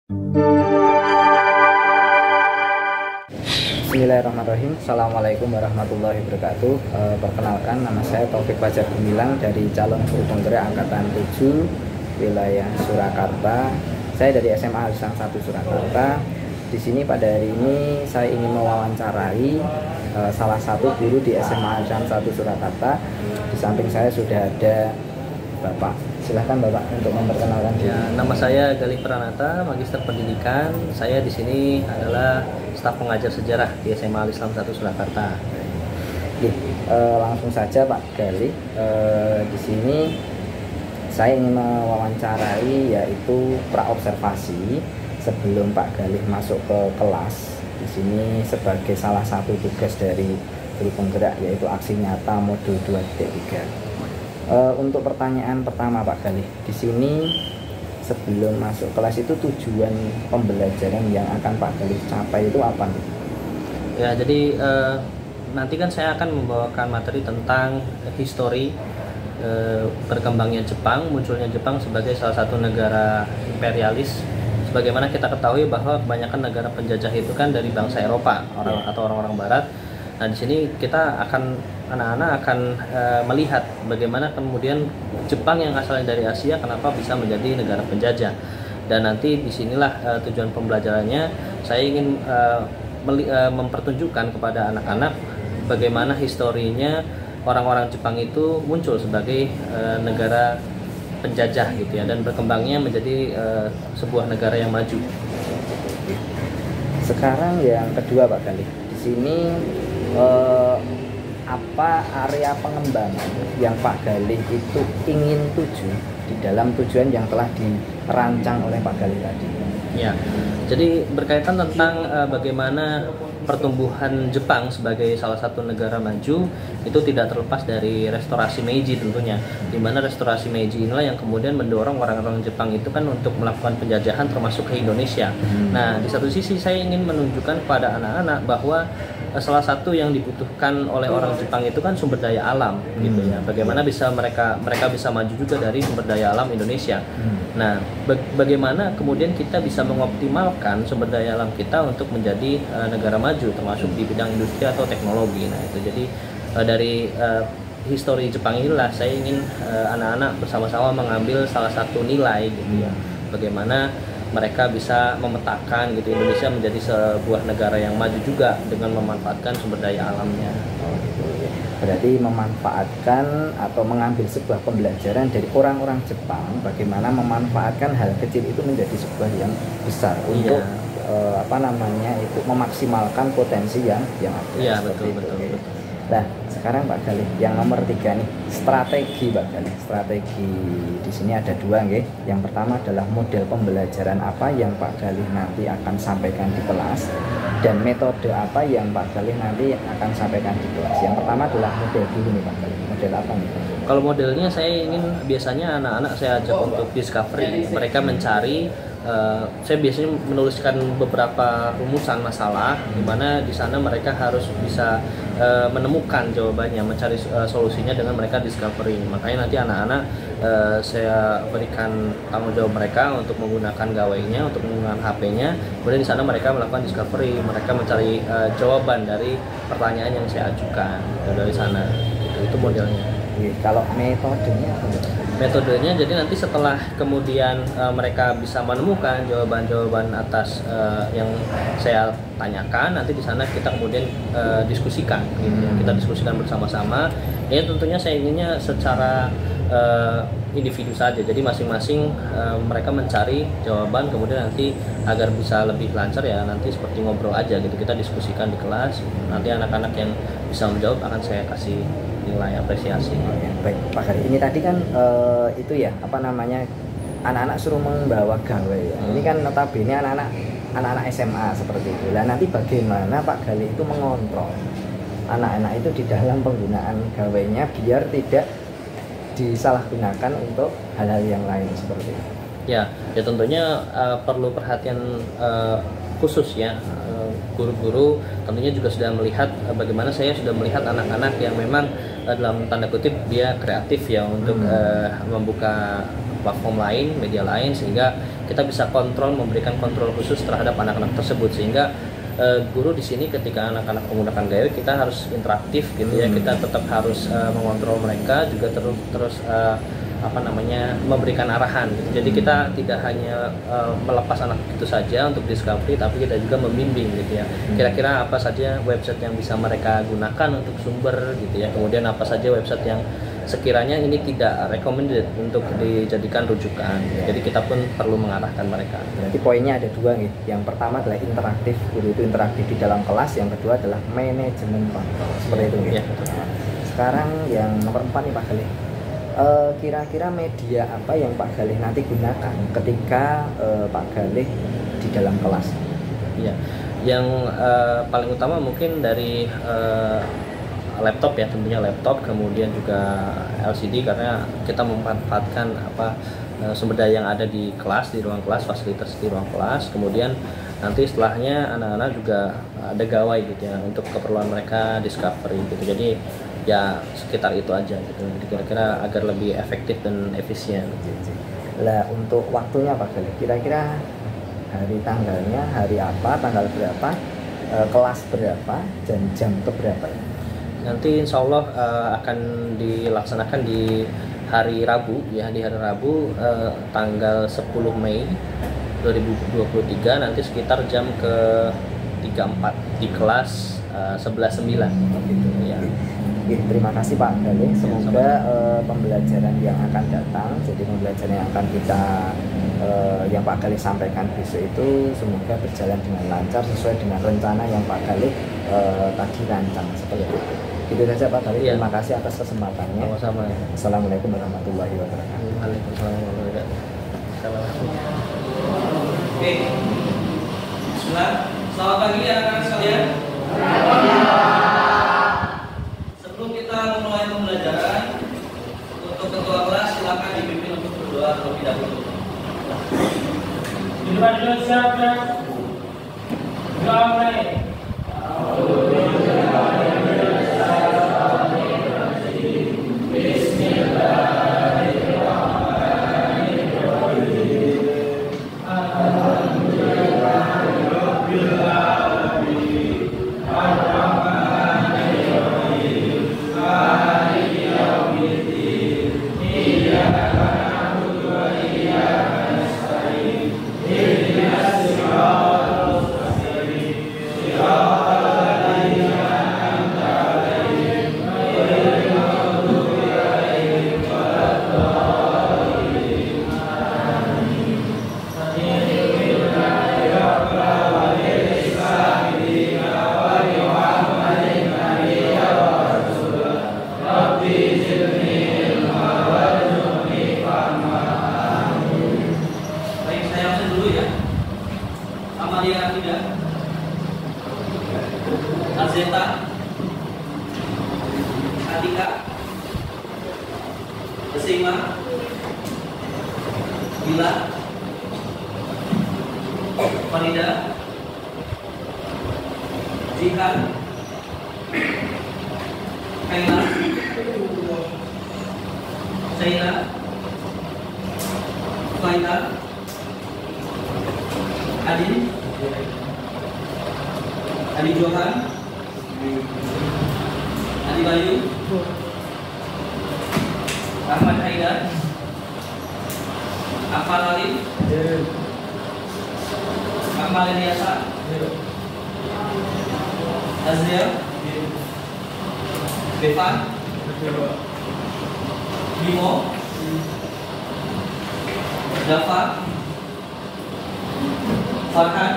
Bismillahirrahmanirrahim. Assalamualaikum warahmatullahi wabarakatuh. Perkenalkan, nama saya Taufik Fajar Gumilang dari calon guru penggerak angkatan 7 wilayah Surakarta. Saya dari SMA Al-Islam 1 Surakarta. Di sini pada hari ini saya ingin mewawancarai salah satu guru di SMA Al-Islam 1 Surakarta. Di samping saya sudah ada Bapak. Silahkan Bapak untuk memperkenalkan diri. Ya, nama saya Galih Pranata, Magister Pendidikan. Saya di sini adalah staf pengajar sejarah di SMA Al-Islam 1 Surakarta. Oke, langsung saja Pak Galih. Di sini saya ingin mewawancarai yaitu praobservasi sebelum Pak Galih masuk ke kelas. Di sini sebagai salah satu tugas dari guru penggerak yaitu aksi nyata modul 2.3. Untuk pertanyaan pertama Pak Galih, di sini sebelum masuk kelas itu tujuan pembelajaran yang akan Pak Galih capai itu apa nih? Ya, jadi nanti kan saya akan membawakan materi tentang histori berkembangnya Jepang, munculnya Jepang sebagai salah satu negara imperialis. Sebagaimana kita ketahui bahwa kebanyakan negara penjajah itu kan dari bangsa Eropa atau orang-orang Barat. Nah, di sini kita anak-anak akan melihat bagaimana kemudian Jepang yang asalnya dari Asia kenapa bisa menjadi negara penjajah. Dan nanti disinilah tujuan pembelajarannya saya ingin mempertunjukkan kepada anak-anak bagaimana historinya orang-orang Jepang itu muncul sebagai negara penjajah gitu ya, dan berkembangnya menjadi sebuah negara yang maju. Sekarang yang kedua Pak Galih, di sini apa area pengembangan yang Pak Galih itu ingin tuju di dalam tujuan yang telah dirancang oleh Pak Galih tadi? Ya, jadi berkaitan tentang bagaimana pertumbuhan Jepang sebagai salah satu negara maju itu tidak terlepas dari restorasi Meiji tentunya, di mana restorasi Meiji inilah yang kemudian mendorong orang-orang Jepang itu kan untuk melakukan penjajahan termasuk ke Indonesia. Nah, di satu sisi saya ingin menunjukkan kepada anak-anak bahwa salah satu yang dibutuhkan oleh orang Jepang itu kan sumber daya alam gitu ya. Bagaimana bisa mereka bisa maju juga dari sumber daya alam Indonesia. Nah, bagaimana kemudian kita bisa mengoptimalkan sumber daya alam kita untuk menjadi negara maju termasuk di bidang industri atau teknologi. Nah, itu jadi dari histori Jepang inilah saya ingin anak-anak bersama-sama mengambil salah satu nilai gitu ya. Bagaimana mereka bisa memetakan gitu Indonesia menjadi sebuah negara yang maju juga dengan memanfaatkan sumber daya alamnya. Berarti memanfaatkan atau mengambil sebuah pembelajaran dari orang-orang Jepang bagaimana memanfaatkan hal kecil itu menjadi sebuah yang besar untuk memaksimalkan potensi yang ada. Iya, betul. Nah, sekarang Pak Galih, yang nomor 3 nih, strategi Pak Galih. Strategi di sini ada dua, nggih. Yang pertama adalah model pembelajaran apa yang Pak Galih nanti akan sampaikan di kelas, dan metode apa yang Pak Galih nanti akan sampaikan di kelas. Yang pertama adalah model dulu nih Pak Galih. Model apa nih Pak? Kalau modelnya saya ingin biasanya anak-anak saya ajak untuk discovery. Mereka mencari, saya biasanya menuliskan beberapa rumusan masalah, di mana di sana mereka harus bisa menemukan jawabannya, mencari solusinya dengan mereka discovery. Makanya nanti anak-anak saya berikan tanggung jawab mereka untuk menggunakan gawainya, untuk menggunakan HP-nya. Kemudian di sana mereka melakukan discovery, mereka mencari jawaban dari pertanyaan yang saya ajukan dari sana. Itu modelnya. Kalau metodenya apa? Metodenya jadi nanti setelah kemudian mereka bisa menemukan jawaban-jawaban atas yang saya tanyakan, nanti di sana kita kemudian diskusikan gitu ya. Kita diskusikan bersama-sama. Ya tentunya saya inginnya secara individu saja. Jadi masing-masing mereka mencari jawaban, kemudian nanti agar bisa lebih lancar ya nanti seperti ngobrol aja gitu. Kita diskusikan di kelas. Nanti anak-anak yang bisa menjawab akan saya kasih nilai apresiasi. Baik Pak Galih, ini tadi kan itu ya anak-anak suruh membawa gawai ya. Ini kan notabene anak-anak SMA seperti itu. Nah, nanti bagaimana Pak Galih itu mengontrol anak-anak itu di dalam penggunaan gawainya biar tidak disalahgunakan untuk hal-hal yang lain seperti itu? Ya tentunya perlu perhatian khusus ya. Guru-guru tentunya juga sudah melihat bagaimana saya sudah melihat anak-anak yang memang dalam tanda kutip dia kreatif ya untuk membuka platform lain, media lain, sehingga kita bisa kontrol, memberikan kontrol khusus terhadap anak-anak tersebut, sehingga guru di sini ketika anak-anak menggunakan gawai kita harus interaktif gitu ya, kita tetap harus mengontrol mereka, juga terus memberikan arahan gitu. Jadi kita tidak hanya melepas anak itu saja untuk discovery, tapi kita juga membimbing gitu ya, kira-kira apa saja website yang bisa mereka gunakan untuk sumber gitu ya, kemudian apa saja website yang sekiranya ini tidak recommended untuk dijadikan rujukan. Jadi kita pun perlu mengarahkan mereka. Berarti poinnya ada dua nih. Yang pertama adalah interaktif, guru itu interaktif di dalam kelas. Yang kedua adalah manajemen kontrol. Seperti itu ya. Sekarang yang nomor 4 nih Pak Galih. Kira-kira media apa yang Pak Galih nanti gunakan ketika Pak Galih di dalam kelas? Iya. Yang paling utama mungkin dari laptop ya, tentunya laptop, kemudian juga LCD, karena kita memanfaatkan sumber daya yang ada di kelas, di ruang kelas, fasilitas di ruang kelas. Kemudian nanti setelahnya anak-anak juga ada gawai gitu ya, untuk keperluan mereka discovery gitu. Jadi ya sekitar itu aja gitu. Jadi kira-kira agar lebih efektif dan efisien. Lah untuk waktunya Pak Galih, kira-kira hari tanggalnya hari apa, tanggal berapa, kelas berapa, dan jam keberapa? Nanti insya Allah akan dilaksanakan di hari Rabu ya, di hari Rabu tanggal 10 Mei 2023, nanti sekitar jam ke 3.4 di kelas 11.9 gitu ya. Terima kasih Pak Galih. Semoga pembelajaran yang akan datang, jadi pembelajaran yang akan kita yang Pak Galih sampaikan besok itu semoga berjalan dengan lancar sesuai dengan rencana yang Pak Galih tadi rancang seperti itu. Itu saja Pak Galih. Terima kasih atas kesempatannya. Sama-sama. Assalamualaikum warahmatullahi wabarakatuh. Waalaikumsalam warahmatullahi wabarakatuh. Oke. Bismillah. Selamat pagi anak-anak sekalian. Sebelum kita memulai pembelajaran, untuk ketua kelas silakan dipimpin untuk berdoa terlebih dahulu. Dulu siapkan. Doa mulai. Azeta, Adika, Besima, Bila, Farida, Jihan, Kaila, Zaina, Faida, Adin, Adi Johan, Adi Bayu, Ahmad Haidar, Akmal Alim, Akmal Eliasa, Azriel, Devan, Bimo, Dava, Farhan,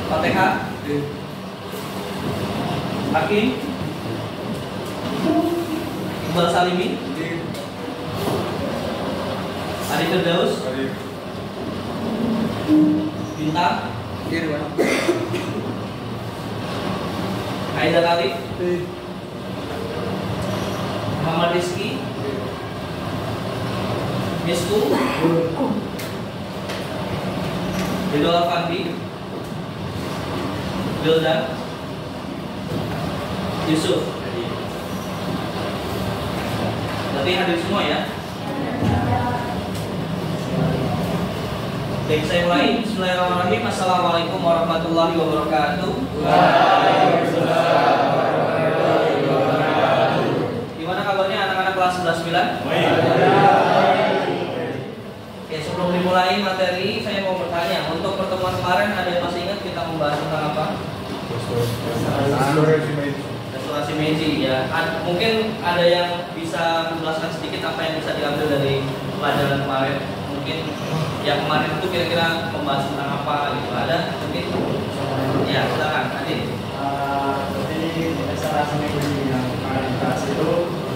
Fatihah, Hakim, Iqbal Salimi, Adi Firdaus, Bintang, Haidar Alif, Muhammad Rizki, Misku, Ridho Afandi, Wildan, Yusuf. Berarti hadir semua ya. Baik, saya mulai. Bismillahirrahmanirrahim. Assalamualaikum warahmatullahi wabarakatuh. Gimana kabarnya anak-anak kelas 11-9? Oke, sebelum dimulai materi, saya mau bertanya. Untuk pertemuan kemarin ada yang masih ingat kita membahas tentang apa? Restorasi meiji ya. Mungkin ada yang bisa menjelaskan sedikit apa yang bisa diambil dari pelajaran kemarin. Mungkin yang kemarin itu kira-kira membahas tentang apa gitu, ada mungkin? Ya, silakan Adit. Jadi restorasi meiji yang kemarin dibahas itu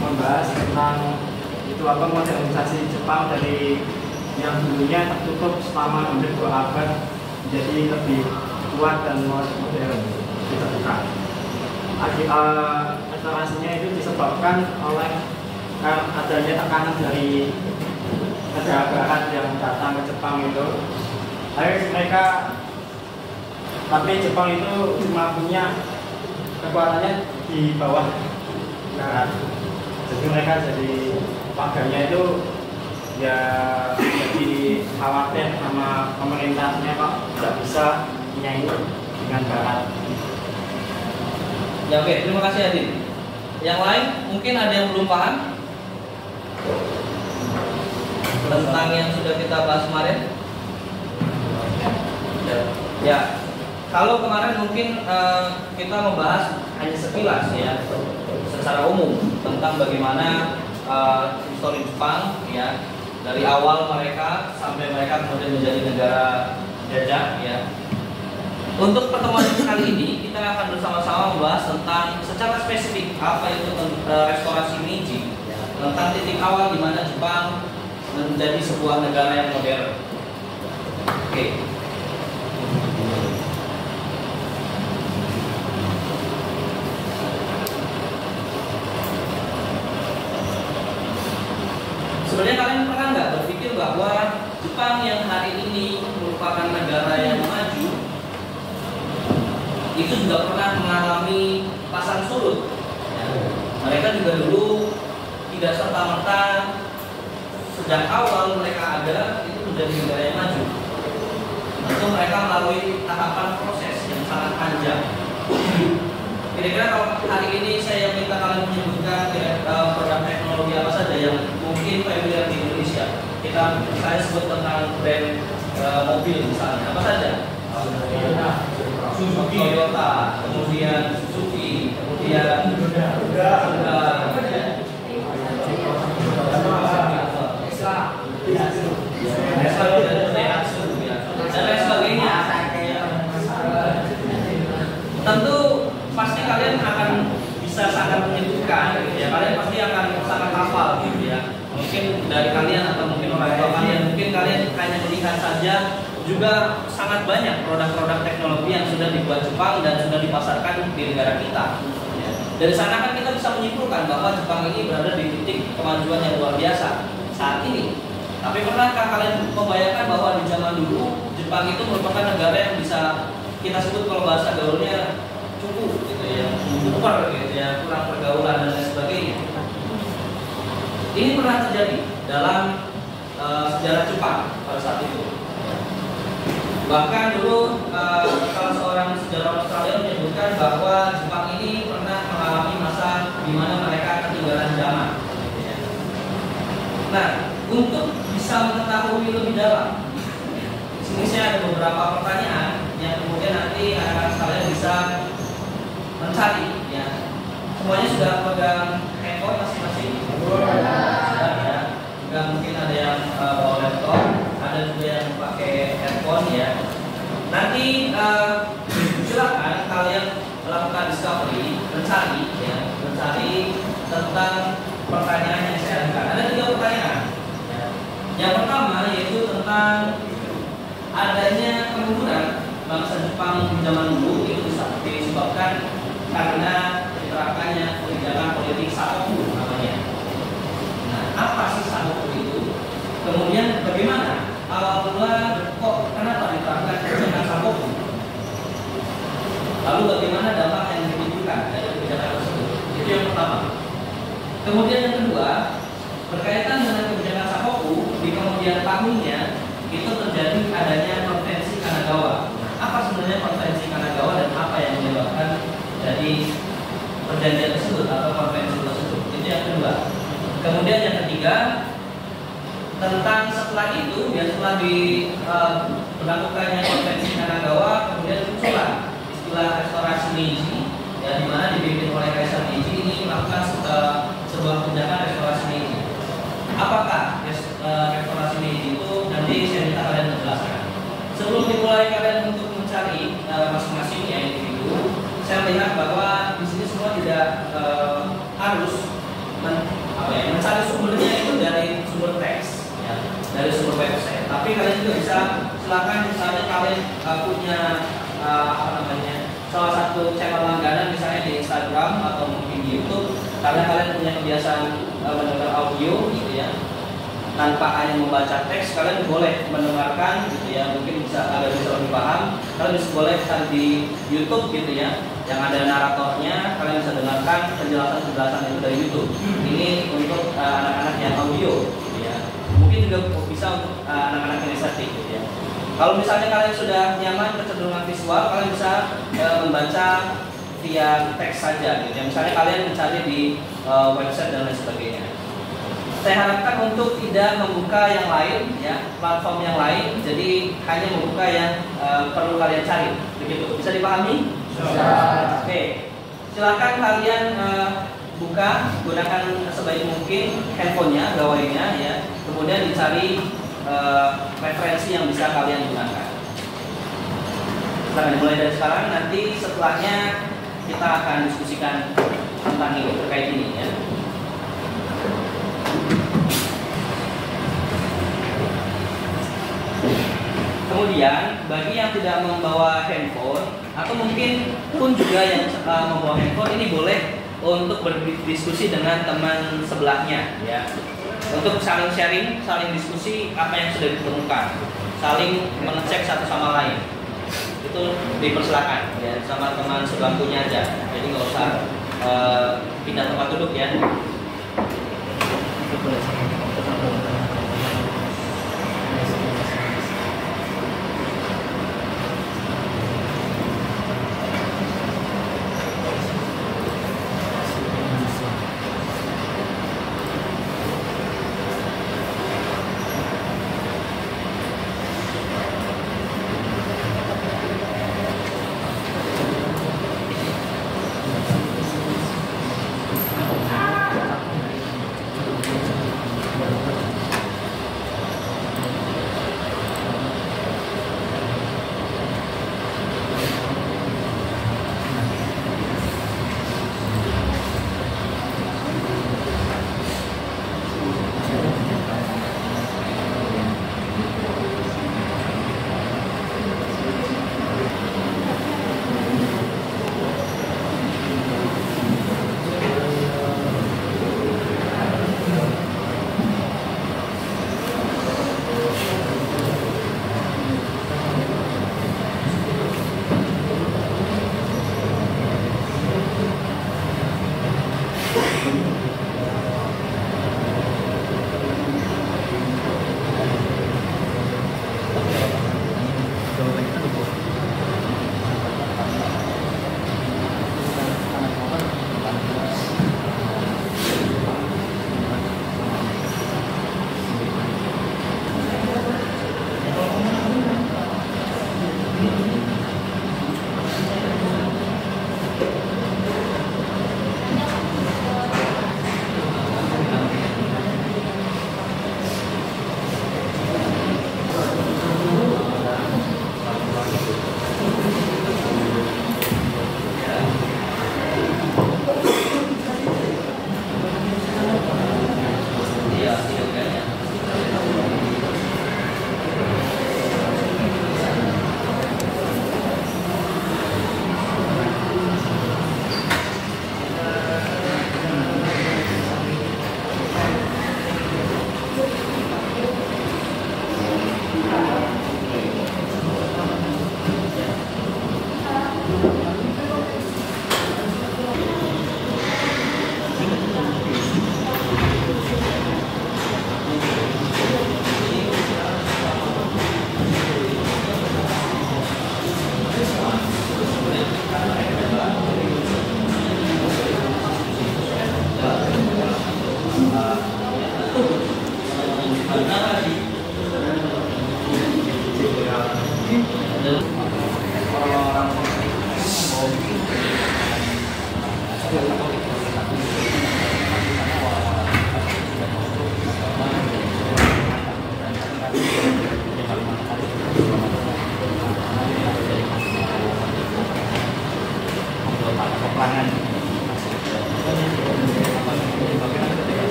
membahas tentang itu apa modernisasi Jepang dari yang dulunya tertutup selama hampir 2 abad menjadi lebih kuat dan modern, terbuka. Restorasinya itu disebabkan oleh adanya tekanan dari negara barat yang datang ke Jepang itu. Tapi Jepang itu cuma punya kekuatannya di bawah barat. Jadi mereka jadi warganya itu ya jadi khawatir sama pemerintahnya kok tidak bisa menyaingi dengan barat. Ya oke, terima kasih Adit. Yang lain mungkin ada yang belum paham tentang yang sudah kita bahas kemarin. Ya, kalau kemarin mungkin kita membahas hanya sekilas ya, secara umum tentang bagaimana histori Jepang ya, dari awal mereka sampai mereka kemudian menjadi negara jajah ya. Untuk pertemuan kali ini kita akan bersama-sama membahas tentang secara spesifik apa itu restorasi Meiji, tentang titik awal di mana Jepang menjadi sebuah negara yang modern. Oke. Sebenarnya kalian pernah nggak berpikir bahwa Jepang yang hari ini merupakan negara yang maju itu juga pernah mengalami pasang surut. Ya. Mereka juga dulu tidak serta-merta sejak awal mereka ada itu menjadi negara yang maju. Tentu mereka melalui tahapan proses yang sangat panjang. Kira-kira kalau hari ini saya minta kalian menyebutkan produk teknologi apa saja yang mungkin familiar di Indonesia. Saya sebut tentang brand mobil misalnya, apa saja? Suzuki, Toyota, kemudian Suzuki, kemudian Honda, dan lain sebagainya. Tentu pasti kalian akan bisa sangat menyebutkan gitu ya. Kalian pasti akan sangat hafal gitu ya. Mungkin dari kalian atau mungkin orang tua kalian, mungkin kalian hanya melihat saja, juga sangat banyak produk-produk teknologi yang sudah dibuat Jepang dan sudah dipasarkan di negara kita. Ya. Dari sana kan kita bisa menyimpulkan bahwa Jepang ini berada di titik kemajuan yang luar biasa saat ini. Tapi pernahkah kalian membayangkan bahwa di zaman dulu Jepang itu merupakan negara yang bisa kita sebut kalau bahasa gaulnya cukup gitu ya, super gitu ya, kurang pergaulan dan lain sebagainya. Ini pernah terjadi dalam sejarah Jepang pada saat itu. Bahkan dulu salah seorang sejarawan Australia menyebutkan bahwa Jepang ini pernah mengalami masa di mana mereka ketinggalan zaman. Nah, untuk bisa mengetahui lebih dalam, di sini saya ada beberapa pertanyaan yang kemudian nanti anak-anak sekalian bisa mencari. Ya, semuanya sudah pegang handphone masing-masing. Sudah ya. Juga mungkin ada yang bawa laptop, ada juga yang pakai handphone ya. Nanti silakan kalian melakukan discovery, mencari tentang pertanyaan yang saya ajukan. Ada 3 pertanyaan. Ya. Yang pertama yaitu tentang adanya kemunduran bangsa Jepang di zaman dulu itu disebabkan karena diterapkannya kebijakan politik Sakoku namanya. Nah, apa sih Sakoku itu? Kemudian bagaimana awal mula kok kenapa diterapkan kebijakan Sakoku? Lalu bagaimana dampak yang ditimbulkan dari kebijakan tersebut? Itu yang pertama. Kemudian yang kedua, berkaitan dengan kebijakan Sakoku di kemudian tahunnya itu terjadi adanya konvensi Kanagawa. Apa sebenarnya konvensi Kanagawa dan apa yang menyebabkan dari perjanjian tersebut atau konvensi tersebut? Itu yang kedua. Kemudian yang ketiga, tentang setelah itu, ya setelah berlakukannya konvensi Kanagawa, kemudian muncullah istilah restorasi Meiji, ya di mana dipimpin oleh Kaisar Meiji ini melakukan sebuah tindakan restorasi Meiji. Apakah restorasi Meiji itu? Nanti saya minta kalian menjelaskan. Sebelum dimulai kalian untuk mencari masing-masingnya individu, saya melihat bahwa di sini semua tidak harus mencari sumbernya itu dari sumber teks, ya, dari sumber website. Tapi kalian juga bisa, silakan misalnya kalian punya salah satu channel langganan misalnya di Instagram atau mungkin di YouTube, karena kalian punya kebiasaan mendengar audio gitu ya, tanpa hanya membaca teks, kalian boleh mendengarkan gitu ya, mungkin bisa agak bisa lebih paham. Kalian bisa boleh cari di YouTube gitu ya, yang ada naratornya, kalian bisa dengarkan penjelasan-penjelasan itu dari YouTube. Ini untuk anak-anak yang audio gitu ya. Mungkin juga bisa untuk anak-anak yang estetik gitu ya. Kalau misalnya kalian sudah nyaman kecenderungan visual, kalian bisa membaca via teks saja gitu ya. Misalnya kalian mencari di website dan lain sebagainya. Saya harapkan untuk tidak membuka yang lain ya, platform yang lain, jadi hanya membuka yang perlu kalian cari. Begitu. Bisa dipahami? Bisa. Oke. Silakan kalian buka, gunakan sebaik mungkin handphonenya, gawainya ya. Kemudian dicari referensi yang bisa kalian gunakan. Kita mulai dari sekarang, nanti setelahnya kita akan diskusikan tentang ini, terkait ini ya. Kemudian bagi yang tidak membawa handphone atau mungkin pun juga yang membawa handphone, ini boleh untuk berdiskusi dengan teman sebelahnya ya. Untuk saling sharing, saling diskusi apa yang sudah ditemukan, saling mengecek satu sama lain. Itu dipersilakan ya, sama teman sebangkunya aja. Jadi nggak usah pindah tempat duduk ya.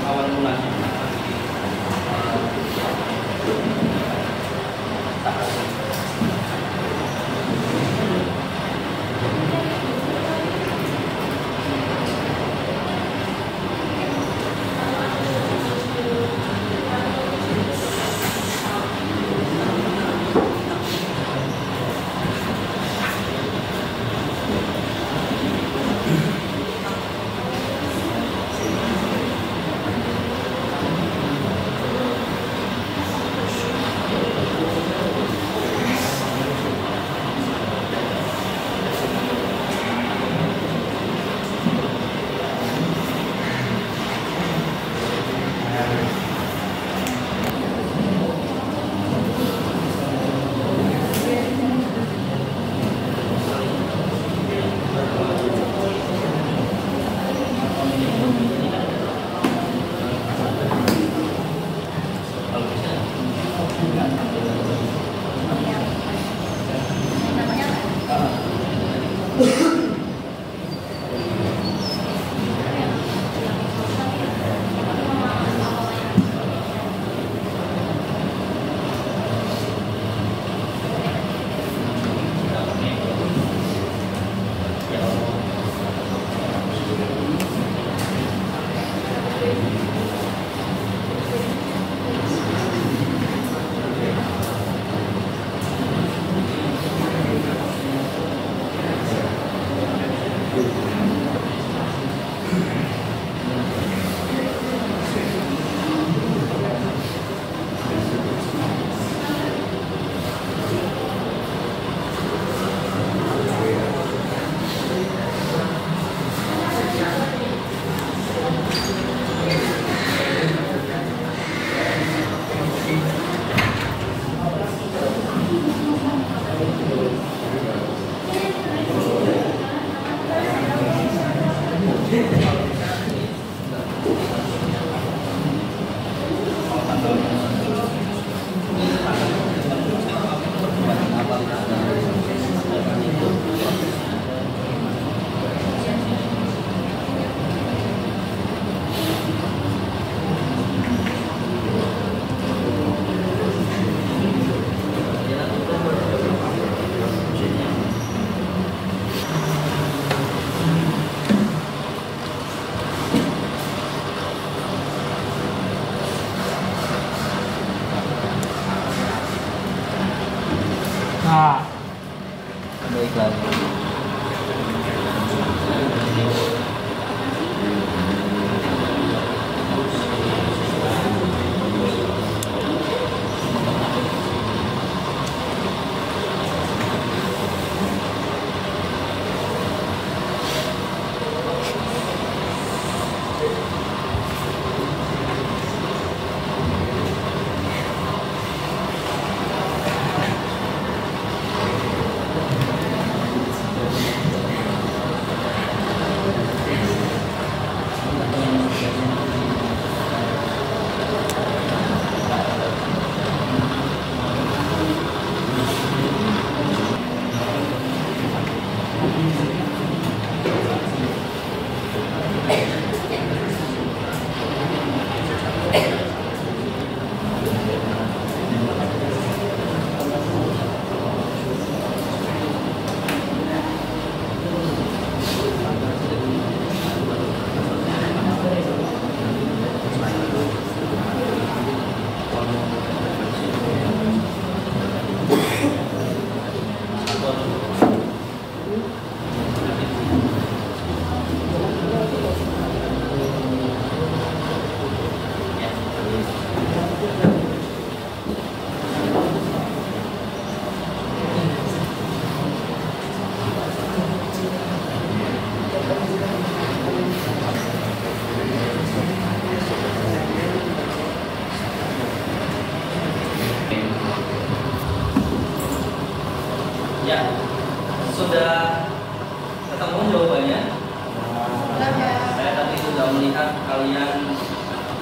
awal mulanya Nah, Ada iklan.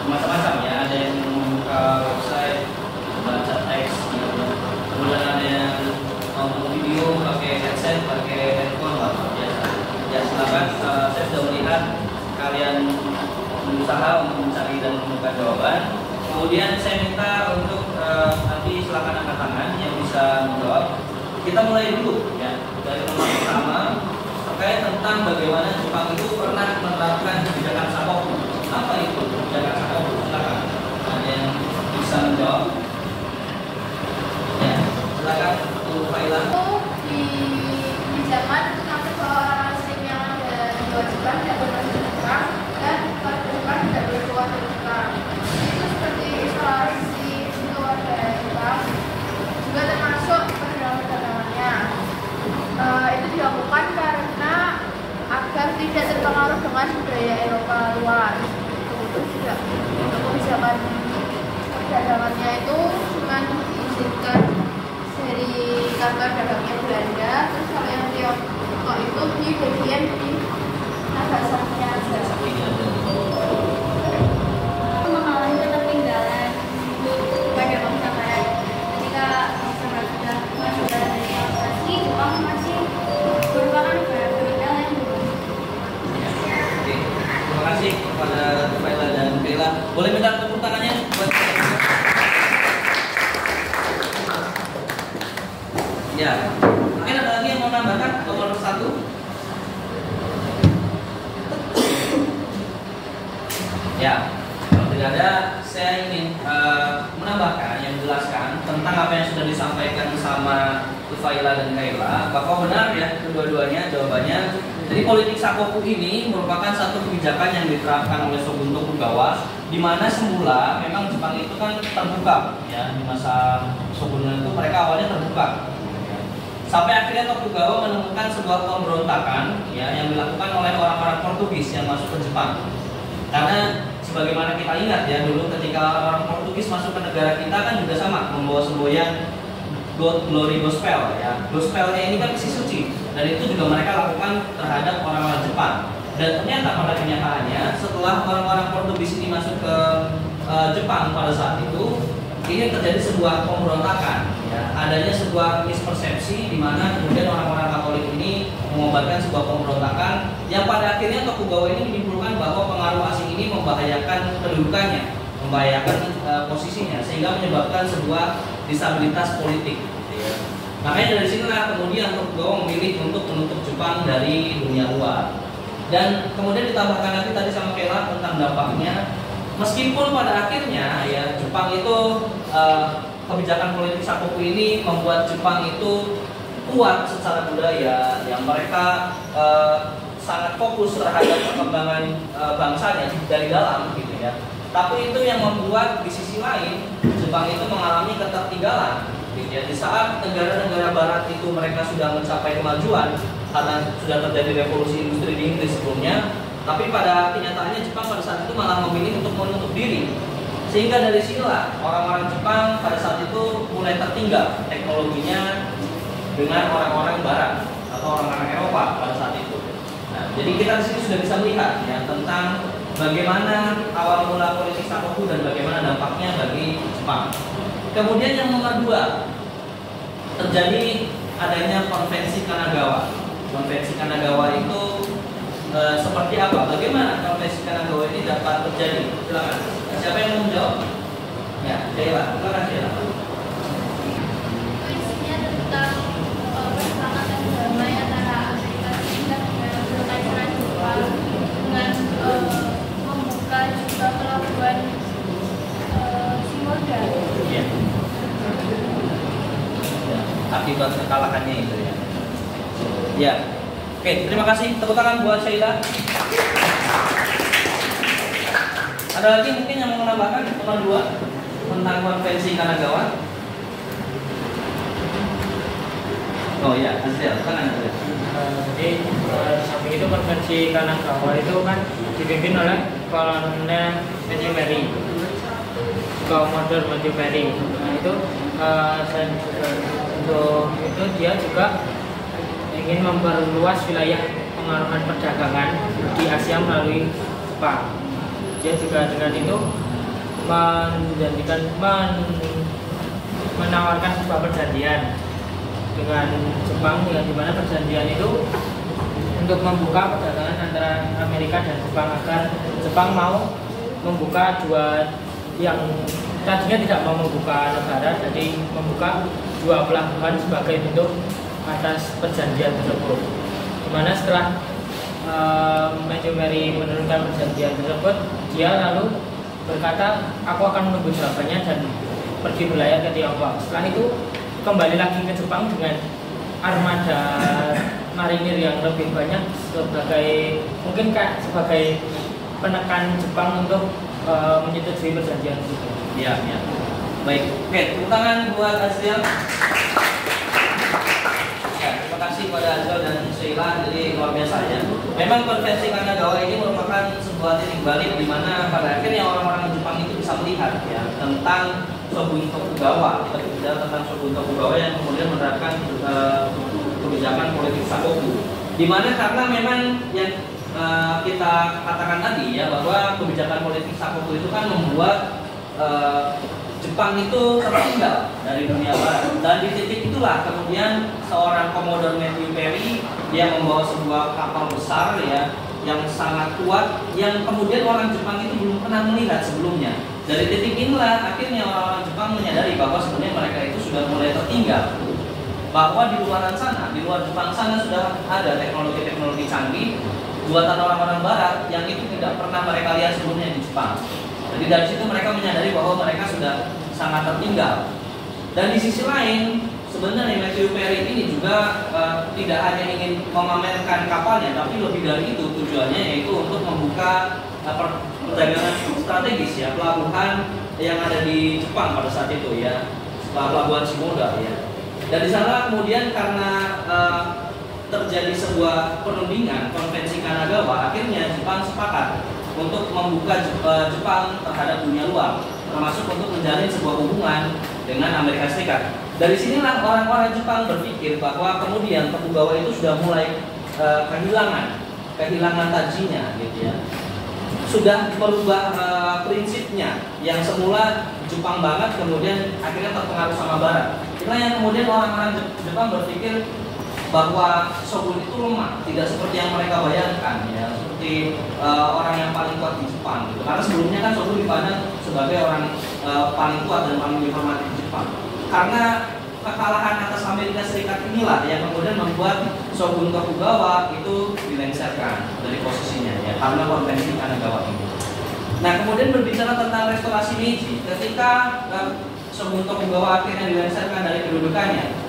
macam-macam ya, ada yang membuka website, baca teks, kemudian ada yang nonton video pakai headset, pakai headphone, biasa. Ya silakan, saya sudah melihat kalian berusaha untuk mencari dan menemukan jawaban. Kemudian saya minta untuk nanti silakan angkat tangan yang bisa menjawab. Kita mulai dulu ya dari nomor pertama terkait tentang bagaimana Jepang itu pernah menerapkan kebijakan sakoku. Apa itu kebijakan sakoku? Silakan. Ada yang bisa menjawab? Ya, silakan Bu Faila. Di zaman itu kami orang asing yang ada di luar Jepang tidak berbahasa Jepang dan warga Jepang tidak berkeluar dari Jepang. Itu seperti isolasi keluarga Jepang juga termasuk perdagangan-perdagangannya. Itu dilakukan karena agar tidak terpengaruh dengan budaya Eropa luar. Terus juga untuk kebijakan perdagangannya itu cuma diizinkan dari kantor dagangnya Belanda, terus kalau yang Tiongkok itu di bagian di Nagasaki-nya aja. Mengalami ketertinggalan pada bangsa Barat. Ketika bangsa Barat sudah masuk dari Nagasaki, Jepang masih merupakan negara kolonial yang belum. Terima kasih kepada Bu Faila dan Bella. Boleh minta tepuk tangannya buat ya, mungkin ada lagi yang mau nambahkan nomor 1? Ya, kalau tidak ada, saya ingin menambahkan, yang menjelaskan tentang apa yang sudah disampaikan sama Bu Faila dan Kaila, bahwa benar ya kedua-duanya jawabannya. Jadi politik sakoku ini merupakan satu kebijakan yang diterapkan oleh Shogun Tokugawa, di mana semula memang Jepang itu kan terbuka ya, di masa Shogunan itu mereka awalnya terbuka. Sampai akhirnya Tokugawa menemukan sebuah pemberontakan ya, yang dilakukan oleh orang-orang Portugis yang masuk ke Jepang. Karena sebagaimana kita ingat ya, dulu ketika orang Portugis masuk ke negara kita kan juga sama, membawa semboyan God Glory Gospel ya. Gospelnya ini kan isi suci, dan itu juga mereka lakukan terhadap orang-orang Jepang. Dan ternyata pada kenyataannya setelah orang-orang Portugis ini masuk ke Jepang pada saat itu, ini terjadi sebuah pemberontakan ya, adanya sebuah mispersepsi di mana kemudian orang-orang Katolik ini mengobarkan sebuah pemberontakan yang pada akhirnya Tokugawa ini menyimpulkan bahwa pengaruh asing ini membahayakan kedudukannya, membahayakan posisinya, sehingga menyebabkan sebuah disabilitas politik ya. Makanya dari sinilah kemudian Tokugawa memilih untuk menutup Jepang dari dunia luar. Dan kemudian ditambahkan lagi tadi sama Kela tentang dampaknya. Meskipun pada akhirnya ya Jepang itu kebijakan politik sakoku ini membuat Jepang itu kuat secara budaya, yang mereka sangat fokus terhadap perkembangan bangsanya dari dalam gitu ya. Tapi itu yang membuat di sisi lain Jepang itu mengalami ketertinggalan gitu ya. Di saat negara-negara barat itu mereka sudah mencapai kemajuan karena sudah terjadi revolusi industri di Inggris sebelumnya, tapi pada kenyataannya Jepang pada saat itu malah memilih untuk menutup diri. Sehingga dari sinilah orang-orang Jepang pada saat itu mulai tertinggal teknologinya dengan orang-orang barat atau orang-orang Eropa pada saat itu. Nah, jadi kita di sini sudah bisa melihat ya tentang bagaimana awal mula politik sakoku dan bagaimana dampaknya bagi Jepang. Kemudian yang nomor 2, terjadi adanya konvensi Kanagawa. Konvensi Kanagawa itu seperti apa? Bagaimana konvensi Kanagawa ini dapat terjadi? Silakan. Siapa yang mau menjawab? Ya, Sheila. Silakan Sheila. Isinya tentang persahabatan damai antara Amerika Serikat dan Kekaisaran Jepang dengan membuka juga pelabuhan Shimoda. Ya. Akibat kekalahannya itu ya. Ya. Oke, terima kasih. Tepuk tangan buat Sheila. Ada lagi mungkin yang mau menambahkan nomor 2 tentang konvensi Kanagawa? Oh iya, Azriel, silakan Azriel. Jadi samping itu konvensi Kanagawa itu kan dipimpin oleh Kolonel Matthew Perry, Commodore Matthew Perry. Nah itu selain untuk itu dia juga ingin memperluas wilayah pengaruhan perdagangan di Asia melalui Jepang. Dia juga dengan itu menawarkan sebuah perjanjian dengan Jepang, yang dimana perjanjian itu untuk membuka perdagangan antara Amerika dan Jepang, agar Jepang mau membuka dua, yang tadinya tidak mau membuka negara, jadi membuka dua pelabuhan sebagai bentuk atas perjanjian tersebut. Dimana setelah Matthew Perry menurunkan perjanjian tersebut, dia lalu berkata, aku akan menunggu jawabannya dan pergi berlayar ke Tiongkok. Setelah itu kembali lagi ke Jepang dengan armada marinir yang lebih banyak, sebagai mungkin sebagai penekan Jepang untuk menyetujui perjanjian itu. Iya, iya. Baik, oke, tepuk tangan buat Azriel. Ya, terima kasih kepada Azriel dan Sheila, jadi luar biasa ya. Memang konvensi Kanagawa ini merupakan sebuah titik balik di mana pada akhirnya orang-orang Jepang itu bisa melihat ya tentang Shogun Tokugawa. Kita bicara tentang Shogun Tokugawa yang kemudian menerapkan kebijakan politik sakoku. Di mana karena memang yang kita katakan tadi ya, bahwa kebijakan politik sakoku itu kan membuat Jepang itu tertinggal dari dunia barat, dan di titik itulah kemudian seorang Commodore Matthew Perry, dia membawa sebuah kapal besar ya yang sangat kuat, yang kemudian orang Jepang itu belum pernah melihat sebelumnya. Dari titik inilah akhirnya orang-orang Jepang menyadari bahwa sebenarnya mereka itu sudah mulai tertinggal, bahwa di luar sana, di luar Jepang sana sudah ada teknologi-teknologi canggih buatan orang-orang barat yang itu tidak pernah mereka lihat sebelumnya di Jepang. Jadi dari situ mereka menyadari bahwa mereka sudah sangat tertinggal. Dan di sisi lain, sebenarnya Matthew Perry ini juga tidak hanya ingin memamerkan kapalnya, tapi lebih dari itu tujuannya yaitu untuk membuka perdagangan strategis ya, pelabuhan yang ada di Jepang pada saat itu ya, pelabuhan Shimoda ya. Dan di sana kemudian karena terjadi sebuah perundingan konvensi Kanagawa, akhirnya Jepang sepakat untuk membuka Jepang terhadap dunia luar, termasuk untuk menjalin sebuah hubungan dengan Amerika Serikat. Dari sinilah orang-orang Jepang berpikir bahwa kemudian Tokugawa itu sudah mulai kehilangan tajinya, gitu ya. Sudah merubah prinsipnya yang semula Jepang banget, kemudian akhirnya terpengaruh sama Barat. Itulah yang kemudian orang-orang Jepang berpikir bahwa Shogun itu lemah, tidak seperti yang mereka bayangkan ya, seperti orang yang paling kuat di Jepang gitu. Karena sebelumnya kan Shogun dipandang sebagai orang paling kuat dan paling dihormati di Jepang. Karena kekalahan atas Amerika Serikat inilah yang kemudian membuat Shogun Tokugawa itu dilengsarkan dari posisinya ya, karena konvensi Kanagawa ini. Nah, kemudian berbicara tentang restorasi Meiji, ketika Shogun Tokugawa akhirnya dilengsarkan dari kedudukannya,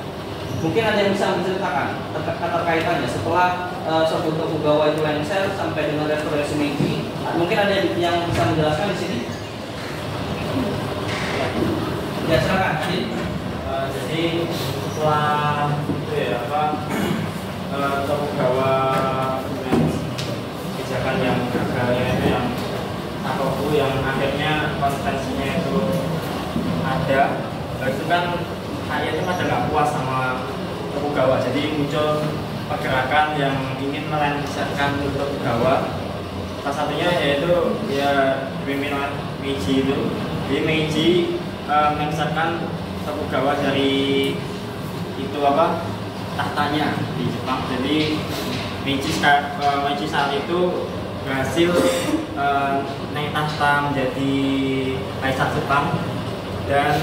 mungkin ada yang bisa menceritakan keterkaitannya setelah Shogun Tokugawa itu lengser sampai dengan restorasi Meiji. Mungkin ada yang bisa menjelaskan di sini? Ya, silakan. Jadi setelah itu ya Tokugawa dengan kebijakan yang gagalnya itu yang Sakoku, yang akhirnya konvensinya itu ada, itu kan rakyat itu pada nggak puas sama Tokugawa, jadi muncul pergerakan yang ingin melengsarkan Tokugawa. Salah satunya yaitu ya dipimpin oleh Meiji itu. Jadi Meiji melengsarkan Tokugawa dari itu tahtanya di Jepang. Jadi Meiji saat itu berhasil naik tahta menjadi kaisar Jepang, dan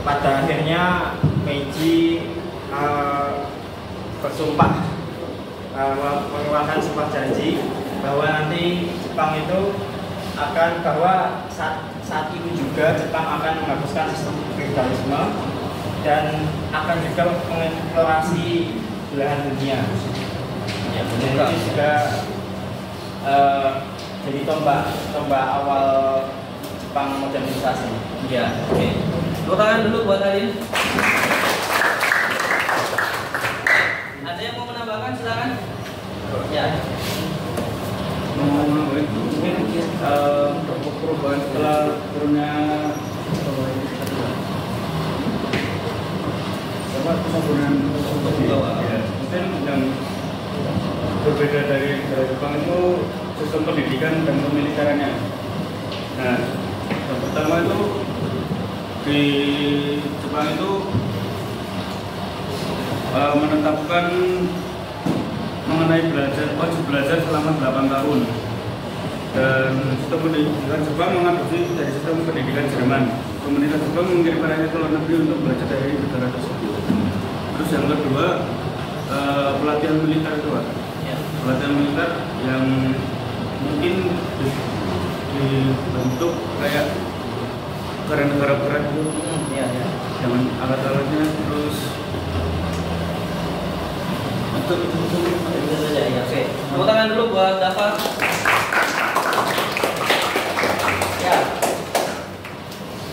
pada akhirnya Meiji bersumpah mengeluarkan sebuah janji bahwa nanti Jepang itu akan, bahwa saat itu juga Jepang akan menghapuskan sistem feudalisme dan akan juga mengeksplorasi belahan dunia. Ya, jadi itu juga jadi tombak awal Jepang modernisasi. Ya, oke. Tepuk tangan dulu buat Adin. Ada yang mau menambahkan, silakan. Ya. Untuk perubahan setelah turunnya kesabunan Tokugawa, mungkin yang berbeda dari Jepang itu sistem pendidikan dan pemilikarannya. Nah, pertama itu di Jepang itu menetapkan mengenai wajib belajar selama 8 tahun, dan sistem pendidikan Jepang mengadopsi dari sistem pendidikan Jerman. Pemerintah Jepang mengirim anaknya ke luar negeri untuk belajar dari negara tersebut. Terus yang kedua, pelatihan militer itu, Pak. Pelatihan militer yang mungkin dibentuk kayak negara berat itu, dengan alat-alatnya, terus Itu saja ya. Oke. Tepuk tangan dulu buat Dava. Ya.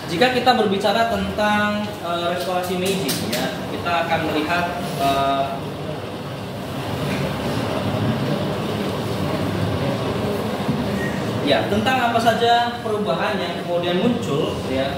Jika kita berbicara tentang restorasi Meiji, ya, kita akan melihat ya tentang apa saja perubahan yang kemudian muncul, ya,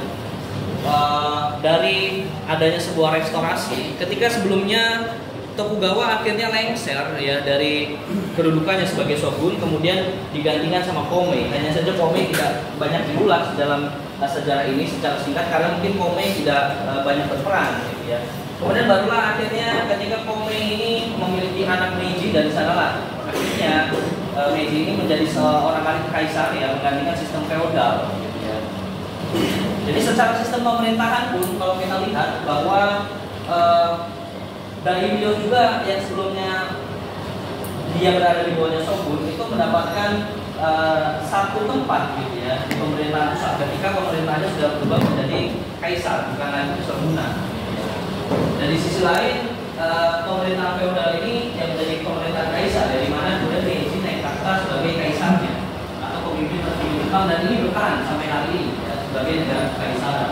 dari adanya sebuah restorasi. Ketika sebelumnya Tokugawa akhirnya lengser, ya, dari kedudukannya sebagai shogun, kemudian digantikan sama Komei. Hanya saja Komei tidak banyak diulas dalam sejarah ini secara singkat karena mungkin Komei tidak banyak berperan, gitu ya. Kemudian barulah akhirnya ketika Komei ini memiliki anak Meiji, dari sanalah akhirnya Meiji ini menjadi seorang kaisar, ya, menggantikan sistem feodal, gitu ya. Jadi secara sistem pemerintahan pun kalau kita lihat bahwa dari beliau juga yang sebelumnya dia berada di bawahnya shogun itu mendapatkan satu tempat, gitu ya, di pemerintahan pusat ketika pemerintahnya sudah berubah menjadi kaisar, bukan lagi shogunan. Dan di sisi lain pemerintahan feodal ini yang menjadi pemerintahan kaisar, dari mana kemudian Meiji naik takhta sebagai kaisarnya atau pemimpin tertinggi Jepang, dan ini bertahan sampai hari ini, ya, sebagai negara kekaisaran.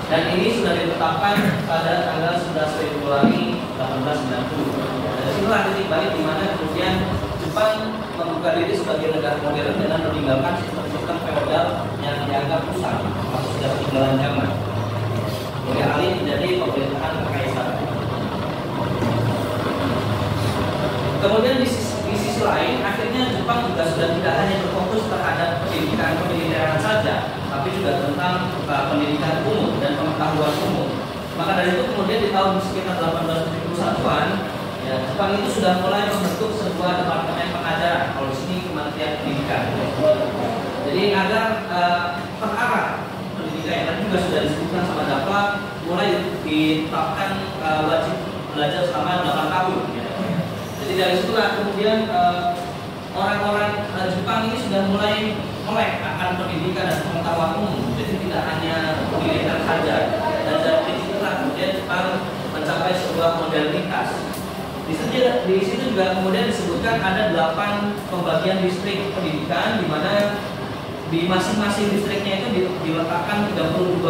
Dan ini sudah ditetapkan pada tanggal 11 Februari 1890. Dan itulah titik balik di mana kemudian Jepang membuka diri sebagai negara modern dengan meninggalkan sistem feodal yang dianggap rusak atau sudah ketinggalan zaman. Beralih menjadi pemerintahan kekaisaran. Kemudian di sisi lain, akhirnya Jepang juga sudah tidak hanya berfokus terhadap pendidikan militer saja, tapi juga tentang pendidikan umum dan pengetahuan umum. Maka dari itu kemudian di tahun sekitar 1871-an, ya, Jepang itu sudah mulai membentuk sebuah departemen pengajaran, kalau di sini Kementerian Pendidikan. Jadi agar terarah pendidikan yang tadi juga sudah disebutkan sama Dava, mulai ditetapkan wajib belajar selama 8 tahun. Ya. Jadi dari situlah kemudian orang-orang Jepang ini sudah mulai melek akan pendidikan dan pengetahuan umum. Jadi tidak hanya militer saja. Dan dari situlah kemudian Jepang mencapai sebuah modernitas. Di situ juga kemudian disebutkan ada 8 pembagian distrik pendidikan, di mana di masing-masing distriknya itu diletakkan 32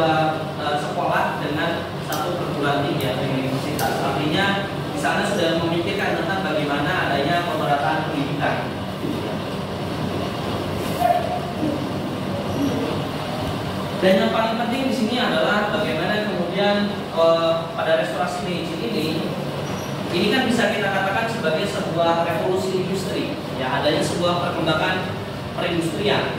sekolah dengan 1 perguruan tinggi atau universitas. Artinya di sana sudah memikirkan tentang bagaimana adanya pemerataan pendidikan. Dan yang paling penting di sini adalah bagaimana kemudian pada restorasi Meiji ini kan bisa kita katakan sebagai sebuah revolusi industri, ya, adanya sebuah perkembangan perindustrian.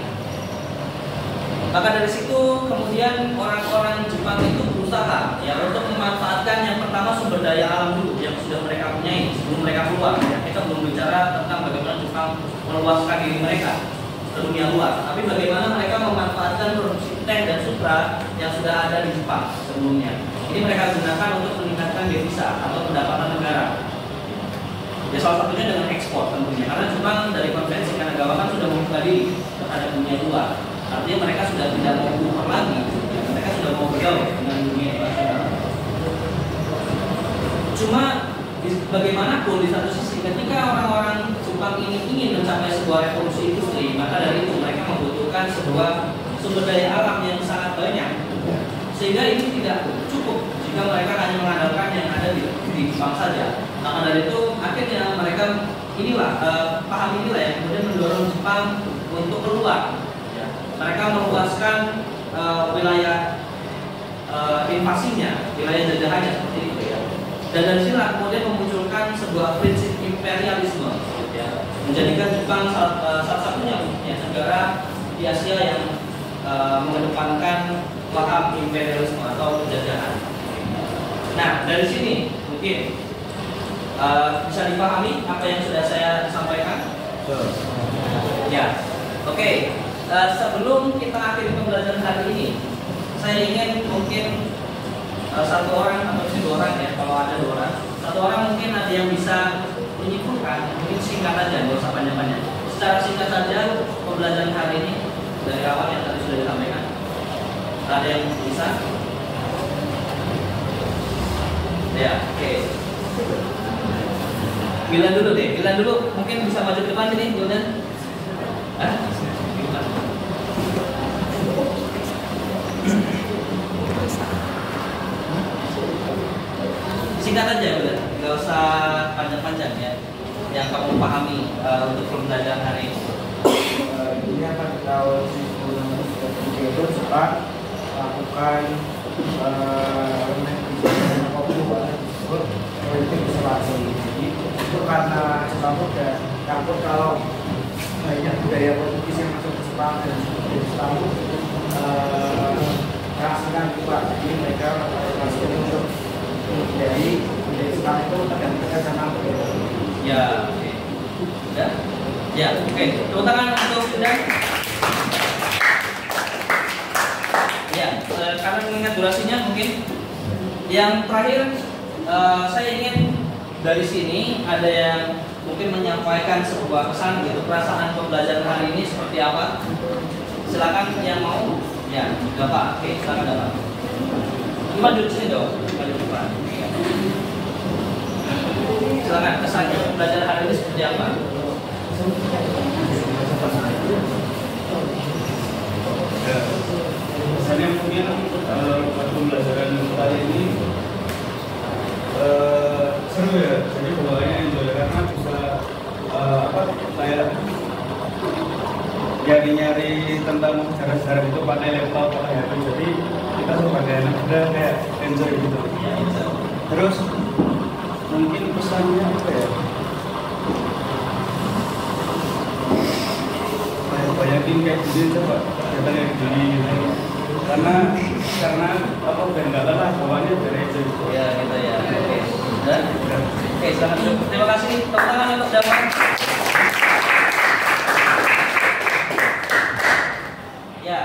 Maka dari situ kemudian orang-orang Jepang itu berusaha, ya, untuk memanfaatkan yang pertama sumber daya alam dulu yang sudah mereka punyai sebelum mereka keluar. Ya. Kita belum bicara tentang bagaimana Jepang meluaskan diri mereka ke dunia luar, tapi bagaimana mereka memanfaatkan produksi tank dan Supra yang sudah ada di Jepang sebelumnya. Ini mereka gunakan untuk meningkatkan devisa atau pendapatan negara. Ya, salah satunya dengan ekspor tentunya, karena Jepang dari konvensi Kanagawa kan sudah membuka diri terhadap dunia luar. Artinya mereka sudah tidak mau buffer lagi, ya, mereka sudah mau bergaul dengan dunia internasional. Cuma bagaimanapun di satu sisi ketika orang-orang Jepang ini ingin mencapai sebuah revolusi industri, maka dari itu mereka membutuhkan sebuah sumber daya alam yang sangat banyak, sehingga ini tidak cukup jika mereka hanya mengandalkan yang ada di Jepang saja. Maka dari itu akhirnya mereka paham inilah yang kemudian mendorong Jepang untuk keluar. Mereka meluaskan wilayah invasinya, wilayah jajahannya seperti itu, ya. Dan dari sinilah kemudian memunculkan sebuah prinsip imperialisme, ya, menjadikan Jepang salah satunya, ya, negara di Asia yang mengedepankan paham imperialisme atau penjajahan. Nah, dari sini mungkin bisa dipahami apa yang sudah saya sampaikan? Ya, oke. Sebelum kita akhiri pembelajaran hari ini, saya ingin mungkin satu orang atau dua orang ya, kalau ada dua orang, satu orang mungkin ada yang bisa menyimpulkan, mungkin singkat aja, nggak usah panjang-panjang. Secara singkat saja pembelajaran hari ini dari awal yang tadi sudah disampaikan. Ada yang bisa? Ya, oke. Bilang dulu deh, bilang dulu, mungkin bisa maju ke depan sini, Gildan. Singkat aja udah, nggak usah panjang-panjang ya. Yang kamu pahami untuk pembelajaran hari ini. Ini akan tahu itu cepat lakukan politik isolasi. Jadi itu karena Jepang udah takut kalau banyak budaya politis yang masuk ke Jepang dan di Jepang merasakan juga. Jadi mereka melakukan untuk dari budaya Jepang itu tergantung sama budaya. Ya, oke. Ya, oke. Tepuk tangan untuk Gildan. Ya, karena mengingat durasinya mungkin yang terakhir saya ingin dari sini ada yang mungkin menyampaikan sebuah pesan gitu, perasaan pembelajaran hari ini seperti apa. Silakan yang mau. Ya, Bapak. Oke, silakan Bapak. Maju ke sini dong, maju ke depan. Silakan kesannya pembelajaran hari ini seperti apa? Kesannya mungkin pembelajaran kali ini seru ya, jadi pembawanya enjoy karena bisa kayak nyari-nyari tentang sejarah-sejarah itu pakai laptop, pakai HP, jadi kita sebagai anak muda kayak enjoy gitu. Terus mungkin pesannya apa ya? Banyakin kayak gini, coba kita kayak gini gitu. Karena apa udah nggak lelah bawahnya dari itu. Ya gitu ya. Oke. Dan oke, silakan duduk. Terima kasih. Tepuk tangan untuk Damar. Ya,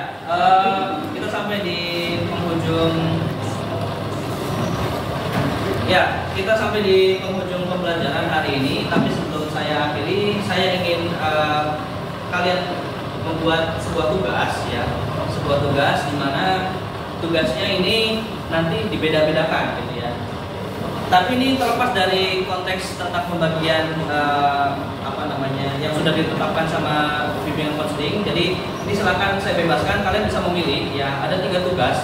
kita sampai di penghujung. Ya, kita sampai di penghujung pembelajaran hari ini. Tapi sebelum saya akhiri, saya ingin kalian membuat sebuah tugas ya, sebuah tugas di mana tugasnya ini nanti dibeda-bedakan gitu ya. Tapi ini terlepas dari konteks tentang pembagian yang sudah ditetapkan sama bimbingan konseling. Jadi ini silakan saya bebaskan, kalian bisa memilih ya. Ada 3 tugas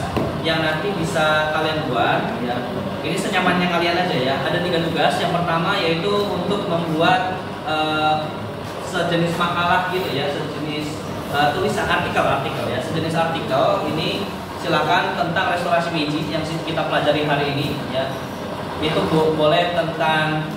yang nanti bisa kalian buat ya. Ini senyamannya kalian aja ya. Ada 3 tugas. Yang pertama yaitu untuk membuat sejenis makalah gitu ya, sejenis tulisan artikel ya, sejenis artikel. Ini silakan tentang restorasi Meiji yang kita pelajari hari ini ya. Itu boleh tentang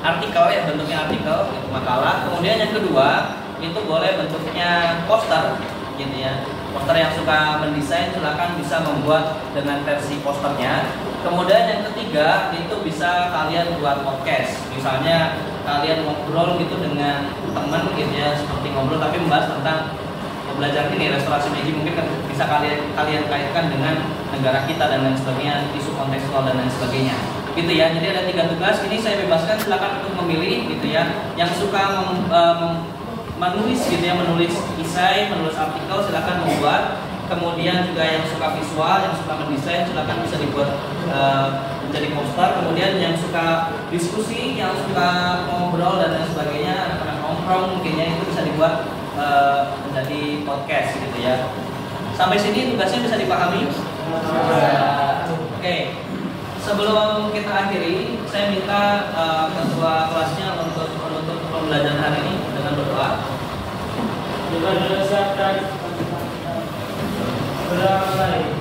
artikel ya, bentuknya artikel itu makalah. Kemudian yang kedua itu boleh bentuknya poster gitu ya. Poster yang suka mendesain silakan bisa membuat dengan versi posternya. Kemudian yang ketiga itu bisa kalian buat podcast. Misalnya kalian ngobrol gitu dengan teman gitu ya, seperti ngobrol tapi membahas tentang pembelajaran ini restorasi Meiji, mungkin bisa kalian kaitkan dengan negara kita dan lain sebagainya, isu kontekstual dan lain sebagainya gitu ya. Jadi ada 3 tugas ini saya bebaskan, silakan untuk memilih gitu ya. Yang suka menulis gitu ya, menulis esai, menulis artikel silakan membuat. Kemudian juga yang suka visual, yang suka mendesain silakan bisa dibuat menjadi poster. Kemudian yang suka diskusi, yang suka ngobrol dan lain sebagainya, anak-anak nongkrong mungkinnya itu bisa dibuat menjadi podcast gitu ya. Sampai sini tugasnya bisa dipahami? Oke. Sebelum kita akhiri, saya minta ketua kelasnya untuk menutup pembelajaran hari ini dengan berdoa. Juga siapkan berdamai.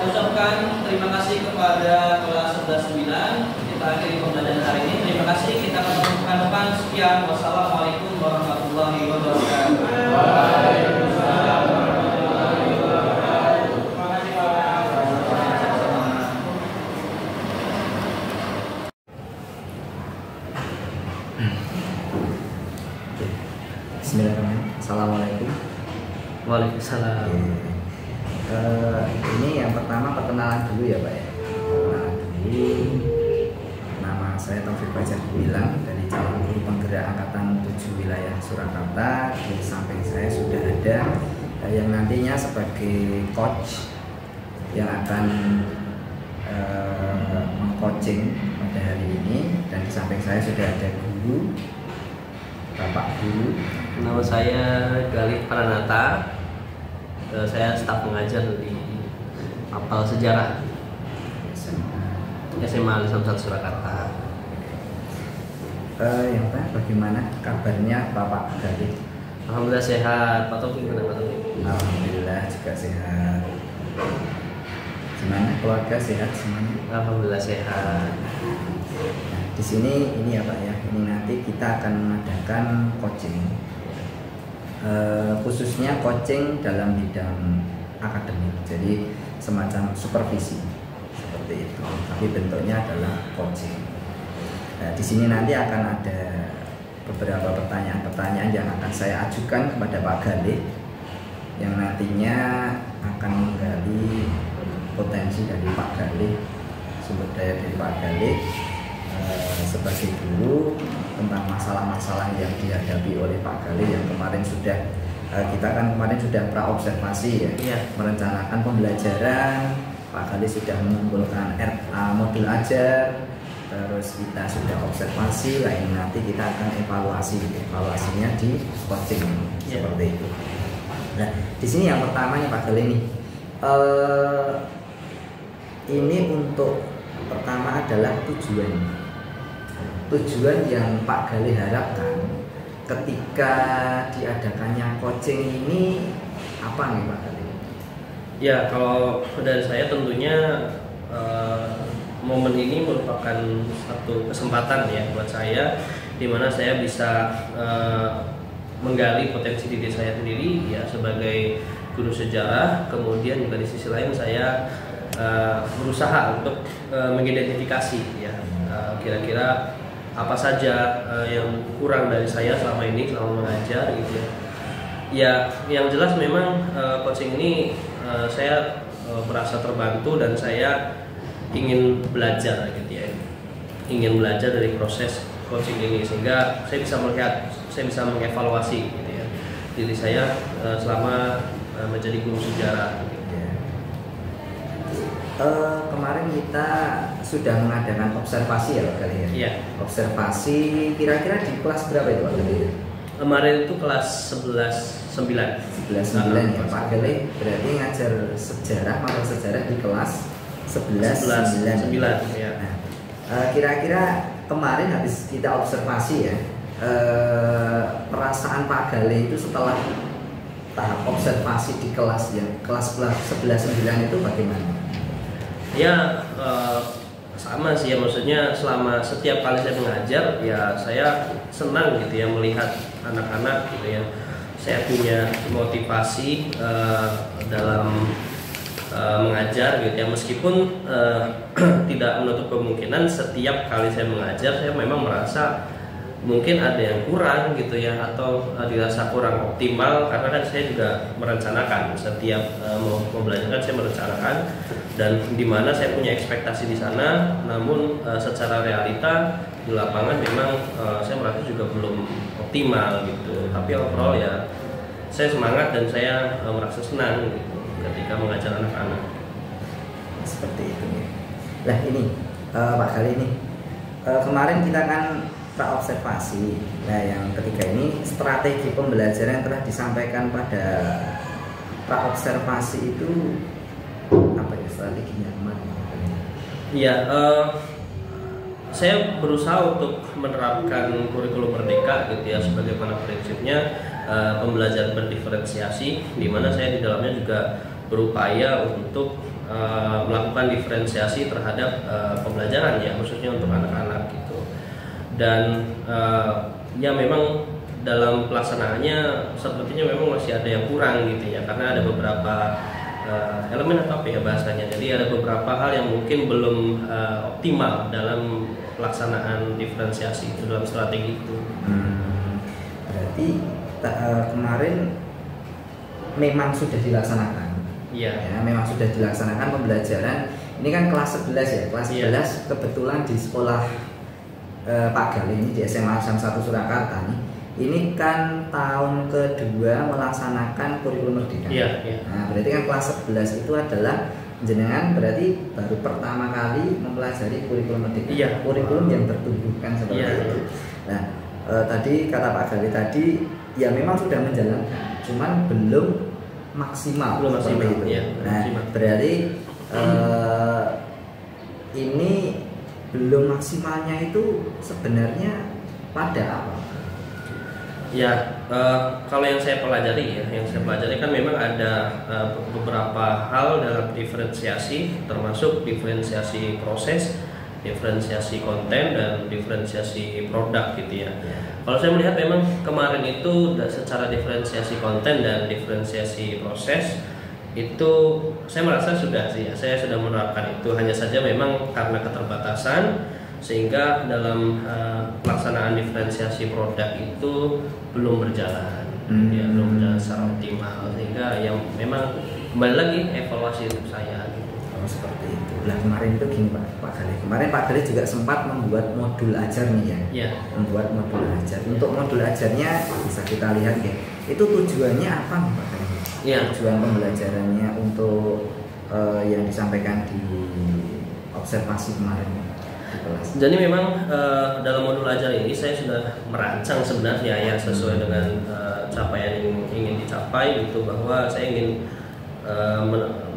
Ucapkan terima kasih kepada kelas 11-9. Kita akhiri pembelajaran hari ini. Terima kasih. Kita akan bertemu pekan depan. Sekian. Wassalamualaikum warahmatullahi wabarakatuh. Waalaikumsalam. Bismillahirrahmanirrahim. Assalamualaikum. Waalaikumsalam. Ini yang pertama perkenalan dulu ya Pak ya. Perkenalan dulu. Nama saya Taufik Fajar Gumilang dari calon guru penggerak angkatan 7 wilayah Surakarta. Di samping saya sudah ada yang nantinya sebagai coach yang akan meng-coaching pada hari ini, dan di samping saya sudah ada guru, Bapak Guru. Nama saya Galih Pranata. Saya staf mengajar di Apal Sejarah SMA Al-Islam 1 Surakarta. Yang bagaimana kabarnya Bapak Galih? Alhamdulillah sehat. Pak Taufik gimana Pak Taufik? Alhamdulillah juga sehat. Gimana keluarga sehat semuanya? Alhamdulillah sehat. Nah, di sini ini ya Pak ya, ini nanti kita akan mengadakan coaching, khususnya coaching dalam bidang akademik. Jadi semacam supervisi seperti itu, tapi bentuknya adalah coaching. Nah, di sini nanti akan ada beberapa pertanyaan-pertanyaan yang akan saya ajukan kepada Pak Galih, yang nantinya akan menggali potensi dari Pak Galih, sumber daya dari Pak Galih sebagai guru tentang masalah-masalah yang dihadapi oleh Pak Galih yang kemarin sudah kita kan kemarin sudah praobservasi ya, merencanakan pembelajaran. Pak Galih sudah mengumpulkan modul ajar, terus kita sudah observasi. Lah ini nanti kita akan evaluasinya di coaching seperti itu. Nah, di sini yang pertama nih Pak Galih nih, ini untuk pertama adalah tujuan yang Pak Galih harapkan ketika diadakannya coaching ini apa nih Pak Galih? Ya, kalau dari saya tentunya momen ini merupakan satu kesempatan ya buat saya, di mana saya bisa menggali potensi diri saya sendiri ya sebagai guru sejarah. Kemudian juga di sisi lain saya berusaha untuk mengidentifikasi ya kira-kira apa saja yang kurang dari saya selama ini selama mengajar gitu ya. Ya, yang jelas memang coaching ini saya merasa terbantu dan saya ingin belajar gitu ya. Ingin belajar dari proses coaching ini sehingga saya bisa melihat, saya bisa mengevaluasi gitu ya diri saya selama menjadi guru sejarah. Kemarin kita sudah mengadakan observasi ya Pak Galih ya? Iya. Observasi kira-kira di kelas berapa itu Pak Galih? Kemarin itu kelas 11-9. 11-9 ya Pak Galih, berarti ngajar sejarah, mata sejarah di kelas 11-9 ya. Nah, kira-kira kemarin habis kita observasi ya, perasaan Pak Galih itu setelah tahap observasi di kelas yang kelas 11-9 itu bagaimana? Ya sama sih ya, maksudnya selama setiap kali saya mengajar ya saya senang gitu ya melihat anak-anak gitu ya, saya punya motivasi dalam mengajar gitu ya, meskipun tidak menutup kemungkinan setiap kali saya mengajar saya memang merasa mungkin ada yang kurang gitu ya, atau dirasa kurang optimal, karena kan saya juga merencanakan setiap mau belajar kan saya merencanakan, dan di mana saya punya ekspektasi di sana, namun secara realita di lapangan memang saya merasa juga belum optimal gitu. Tapi overall ya saya semangat dan saya merasa senang gitu ketika mengajar anak-anak. Seperti itu ya. Lah ini Pak Galih ini kemarin kita kan praobservasi. Nah yang ketiga ini strategi pembelajaran yang telah disampaikan pada praobservasi itu apa ya strateginya kemarin? Iya, saya berusaha untuk menerapkan kurikulum merdeka gitu ya, sebagaimana prinsipnya pembelajaran berdiferensiasi, di mana saya di dalamnya juga berupaya untuk melakukan diferensiasi terhadap pembelajaran ya, khususnya untuk anak-anak gitu. Dan ya memang dalam pelaksanaannya sepertinya memang masih ada yang kurang gitu ya, karena ada beberapa elemen atau apa ya bahasanya. Jadi ada beberapa hal yang mungkin belum optimal dalam pelaksanaan diferensiasi itu, dalam strategi itu. Berarti kemarin memang sudah dilaksanakan. Iya. Ya, memang sudah dilaksanakan pembelajaran. Ini kan kelas 11 ya. Kelas 11 kebetulan di sekolah Pak Galih ini di SMA Sam 1 Surakarta nih. Ini kan tahun kedua melaksanakan kurikulum merdeka. Iya. Nah, berarti kan kelas 11 itu adalah jenengan berarti baru pertama kali mempelajari kurikulum merdeka. Iya. Kurikulum yang tertumbuhkan seperti itu. Nah, tadi kata Pak Galih tadi ya memang sudah menjalankan, cuman belum maksimal. Belum maksimal itu. Ya, nah, berarti ini belum maksimalnya itu sebenarnya pada apa? Ya, kalau yang saya pelajari kan memang ada beberapa hal dalam diferensiasi, termasuk diferensiasi proses, diferensiasi konten, dan diferensiasi produk gitu ya. Kalau saya melihat memang kemarin itu secara diferensiasi konten dan diferensiasi proses itu saya merasa saya sudah menerapkan itu, hanya saja memang karena keterbatasan sehingga dalam pelaksanaan diferensiasi produk itu belum berjalan, ya, belum berjalan secara optimal, sehingga yang memang kembali lagi evaluasi untuk saya. Gitu. Oh, seperti itu. Nah, kemarin itu gini Pak Galih. Kemarin Pak Galih juga sempat membuat modul ajar nih ya. Iya. Membuat modul ajar. Untuk modul ajarnya bisa kita lihat ya. Itu tujuannya apa Pak Galih? Iya. Tujuan pembelajarannya untuk yang disampaikan di observasi kemarin di kelas. Jadi memang dalam modul ajar ini saya sudah merancang sebenarnya ya sesuai dengan capaian yang ingin dicapai itu, bahwa saya ingin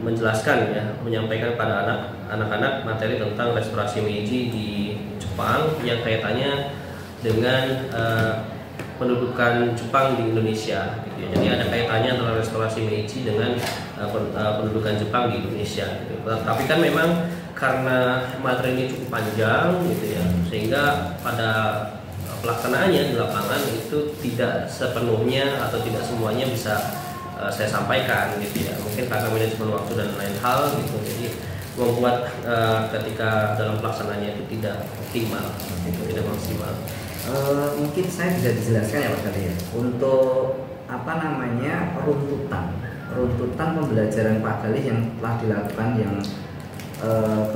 menjelaskan ya, menyampaikan pada anak-anak materi tentang restorasi Meiji di Jepang yang kaitannya dengan pendudukan Jepang di Indonesia gitu ya. Jadi ada kaitannya antara restorasi Meiji dengan pendudukan Jepang di Indonesia gitu. Tapi kan memang karena materi ini cukup panjang gitu ya, sehingga pada pelaksanaannya di lapangan itu tidak sepenuhnya atau tidak semuanya bisa saya sampaikan gitu ya, mungkin karena manajemen waktu dan lain hal gitu, jadi membuat ketika dalam pelaksanaannya itu tidak optimal, gitu, tidak maksimal. Mungkin saya bisa dijelaskan ya Pak Galih ya, untuk apa namanya runtutan pembelajaran Pak Galih yang telah dilakukan yang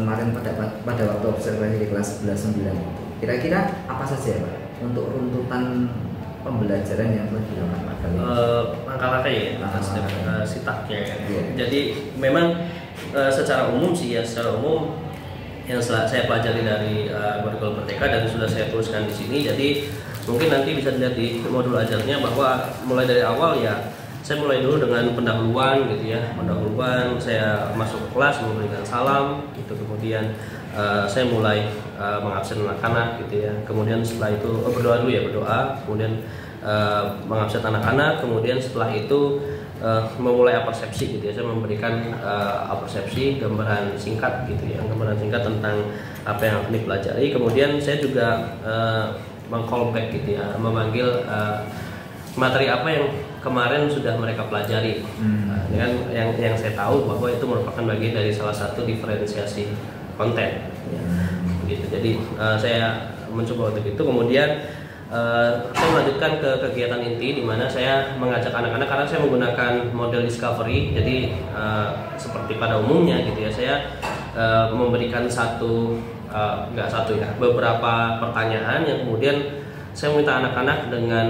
kemarin pada waktu observasi di kelas 11-9 itu. Kira-kira apa saja ya Pak untuk runtutan pembelajaran yang telah dilakukan Pak Galih? Langkah-langkah ya, sitaknya. Jadi memang secara umum yang saya pelajari dari kurikulum Merdeka dan sudah saya tuliskan di sini. Jadi mungkin nanti bisa dilihat di modul ajarnya bahwa mulai dari awal ya saya mulai dulu dengan pendahuluan gitu ya. Pendahuluan saya masuk ke kelas memberikan salam gitu, kemudian saya mulai mengabsen anak-anak gitu ya. Kemudian setelah itu berdoa dulu ya, kemudian mengabsen anak-anak, kemudian setelah itu memulai apersepsi gitu ya. Saya memberikan apersepsi, gambaran singkat gitu ya, gambaran singkat tentang apa yang akan dipelajari. Kemudian saya juga meng-callback gitu ya, memanggil materi apa yang kemarin sudah mereka pelajari. Dengan yang saya tahu bahwa itu merupakan bagian dari salah satu diferensiasi konten ya. Gitu. Jadi saya mencoba untuk itu, kemudian saya melanjutkan ke kegiatan inti di mana saya mengajak anak-anak, karena saya menggunakan model discovery. Jadi seperti pada umumnya gitu ya, saya memberikan beberapa pertanyaan yang kemudian saya meminta anak-anak dengan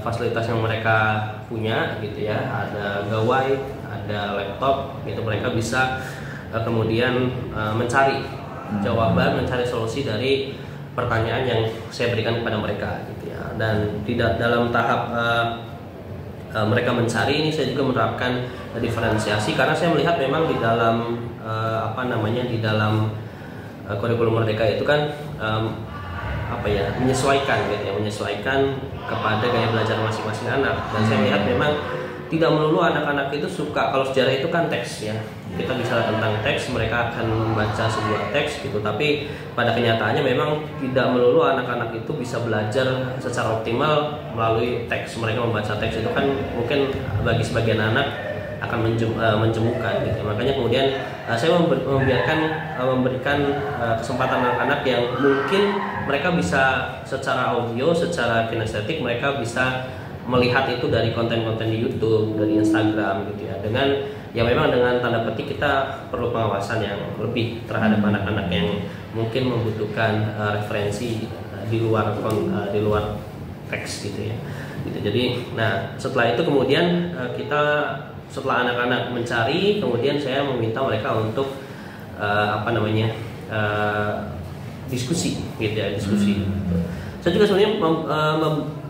fasilitas yang mereka punya gitu ya, ada gawai, ada laptop gitu, mereka bisa kemudian mencari jawaban, mencari solusi dari pertanyaan yang saya berikan kepada mereka gitu ya. Dan tidak dalam tahap mereka mencari ini, saya juga menerapkan diferensiasi, karena saya melihat memang di dalam di dalam kurikulum Merdeka itu kan menyesuaikan gitu ya, menyesuaikan kepada gaya belajar masing-masing anak. Dan saya melihat memang tidak melulu anak-anak itu suka. Kalau sejarah itu kan teks ya, kita bicara tentang teks, mereka akan membaca sebuah teks gitu. Tapi pada kenyataannya memang tidak melulu anak-anak itu bisa belajar secara optimal melalui teks. Mereka membaca teks itu kan mungkin bagi sebagian anak akan menjemukan gitu. Makanya kemudian saya memberikan kesempatan anak-anak yang mungkin mereka bisa secara audio, secara kinestetik mereka bisa melihat itu dari konten-konten di YouTube, dari Instagram gitu ya. Dengan ya memang dengan tanda petik kita perlu pengawasan yang lebih terhadap anak-anak yang mungkin membutuhkan referensi di luar teks gitu ya. Gitu. Jadi, nah setelah itu kemudian setelah anak-anak mencari, kemudian saya meminta mereka untuk diskusi gitu ya, diskusi. Gitu. Saya juga sebenarnya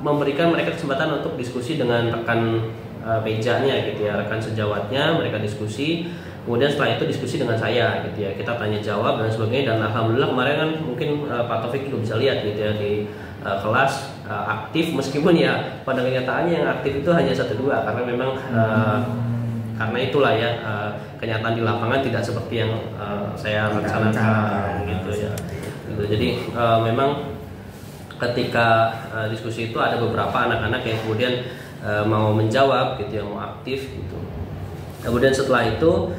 memberikan mereka kesempatan untuk diskusi dengan rekan mejanya gitu ya, rekan sejawatnya, mereka diskusi. Kemudian setelah itu diskusi dengan saya gitu ya, kita tanya jawab dan sebagainya. Dan alhamdulillah kemarin kan mungkin Pak Taufik juga bisa lihat gitu ya di kelas aktif, meskipun ya pada kenyataannya yang aktif itu hanya 1-2 karena memang karena itulah ya kenyataan di lapangan tidak seperti yang saya rencanakan gitu ya. Gitu. Jadi memang ketika diskusi itu ada beberapa anak-anak yang kemudian mau menjawab gitu ya, mau aktif gitu. Kemudian setelah itu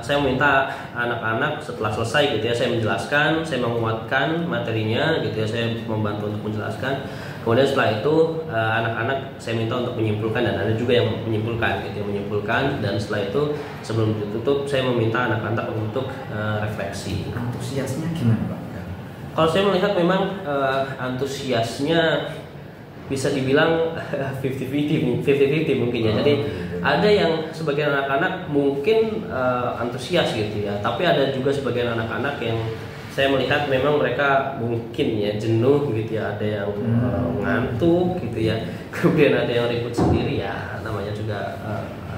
saya meminta anak-anak setelah selesai gitu ya, saya menjelaskan, saya menguatkan materinya gitu ya, saya membantu untuk menjelaskan. Kemudian setelah itu anak-anak saya minta untuk menyimpulkan, dan ada juga yang menyimpulkan gitu ya, menyimpulkan. Dan setelah itu sebelum ditutup saya meminta anak-anak untuk refleksi. Antusiasnya gimana Pak? Kalau saya melihat memang antusiasnya bisa dibilang 50-50 mungkin ya. Jadi ada yang sebagian anak-anak mungkin antusias gitu ya, tapi ada juga sebagian anak-anak yang saya melihat memang mereka mungkin ya jenuh gitu ya, ada yang ngantuk gitu ya, kemudian ada yang ribut sendiri ya, namanya juga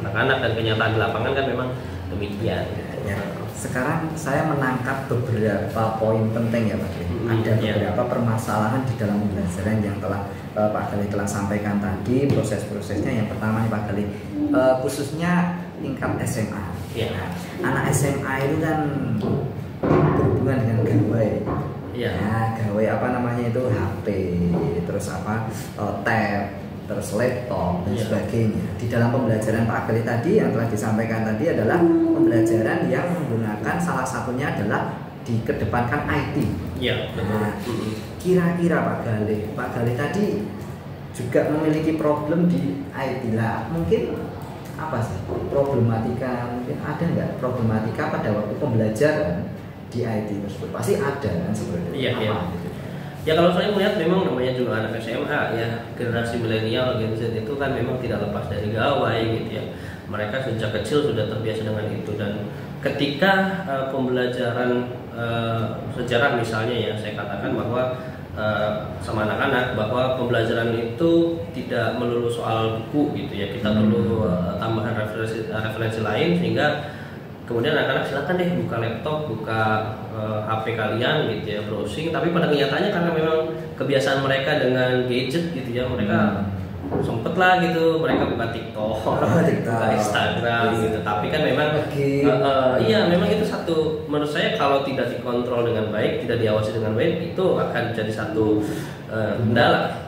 anak-anak dan kenyataan di lapangan kan memang demikian. Ya. Sekarang saya menangkap beberapa poin penting ya Pak Gali. Ada beberapa permasalahan di dalam pembelajaran yang telah Pak Gali telah sampaikan tadi, proses-prosesnya. Yang pertama nih Pak Gali, khususnya tingkat SMA. Nah, anak SMA itu kan berhubungan dengan gawai. Nah, gawai apa namanya itu HP, terus tab, terus laptop dan sebagainya. Di dalam pembelajaran Pak Gali tadi yang telah disampaikan tadi adalah pembelajaran yang menggunakan salah satunya adalah dikedepankan IT. Nah, kira-kira Pak Gali tadi juga memiliki problem di IT lah. Mungkin apa sih problematika? Mungkin ada nggak problematika pada waktu pembelajaran di IT tersebut? Pasti ada kan sebenarnya. Gitu. Ya kalau saya melihat memang namanya juga anak SMA ya, generasi milenial Gen Z itu kan memang tidak lepas dari gawai gitu ya. Mereka sejak kecil sudah terbiasa dengan itu, dan ketika pembelajaran sejarah misalnya ya, saya katakan bahwa sama anak-anak bahwa pembelajaran itu tidak melulu soal buku gitu ya, kita perlu tambahan referensi lain, sehingga kemudian anak-anak silakan deh buka laptop, buka HP kalian gitu ya, browsing. Tapi pada kenyataannya karena memang kebiasaan mereka dengan gadget gitu ya, mereka sempet lah gitu, mereka buka TikTok, buka Instagram gitu. Tapi kan memang memang itu satu, menurut saya kalau tidak dikontrol dengan baik, tidak diawasi dengan baik, itu akan jadi satu kendala.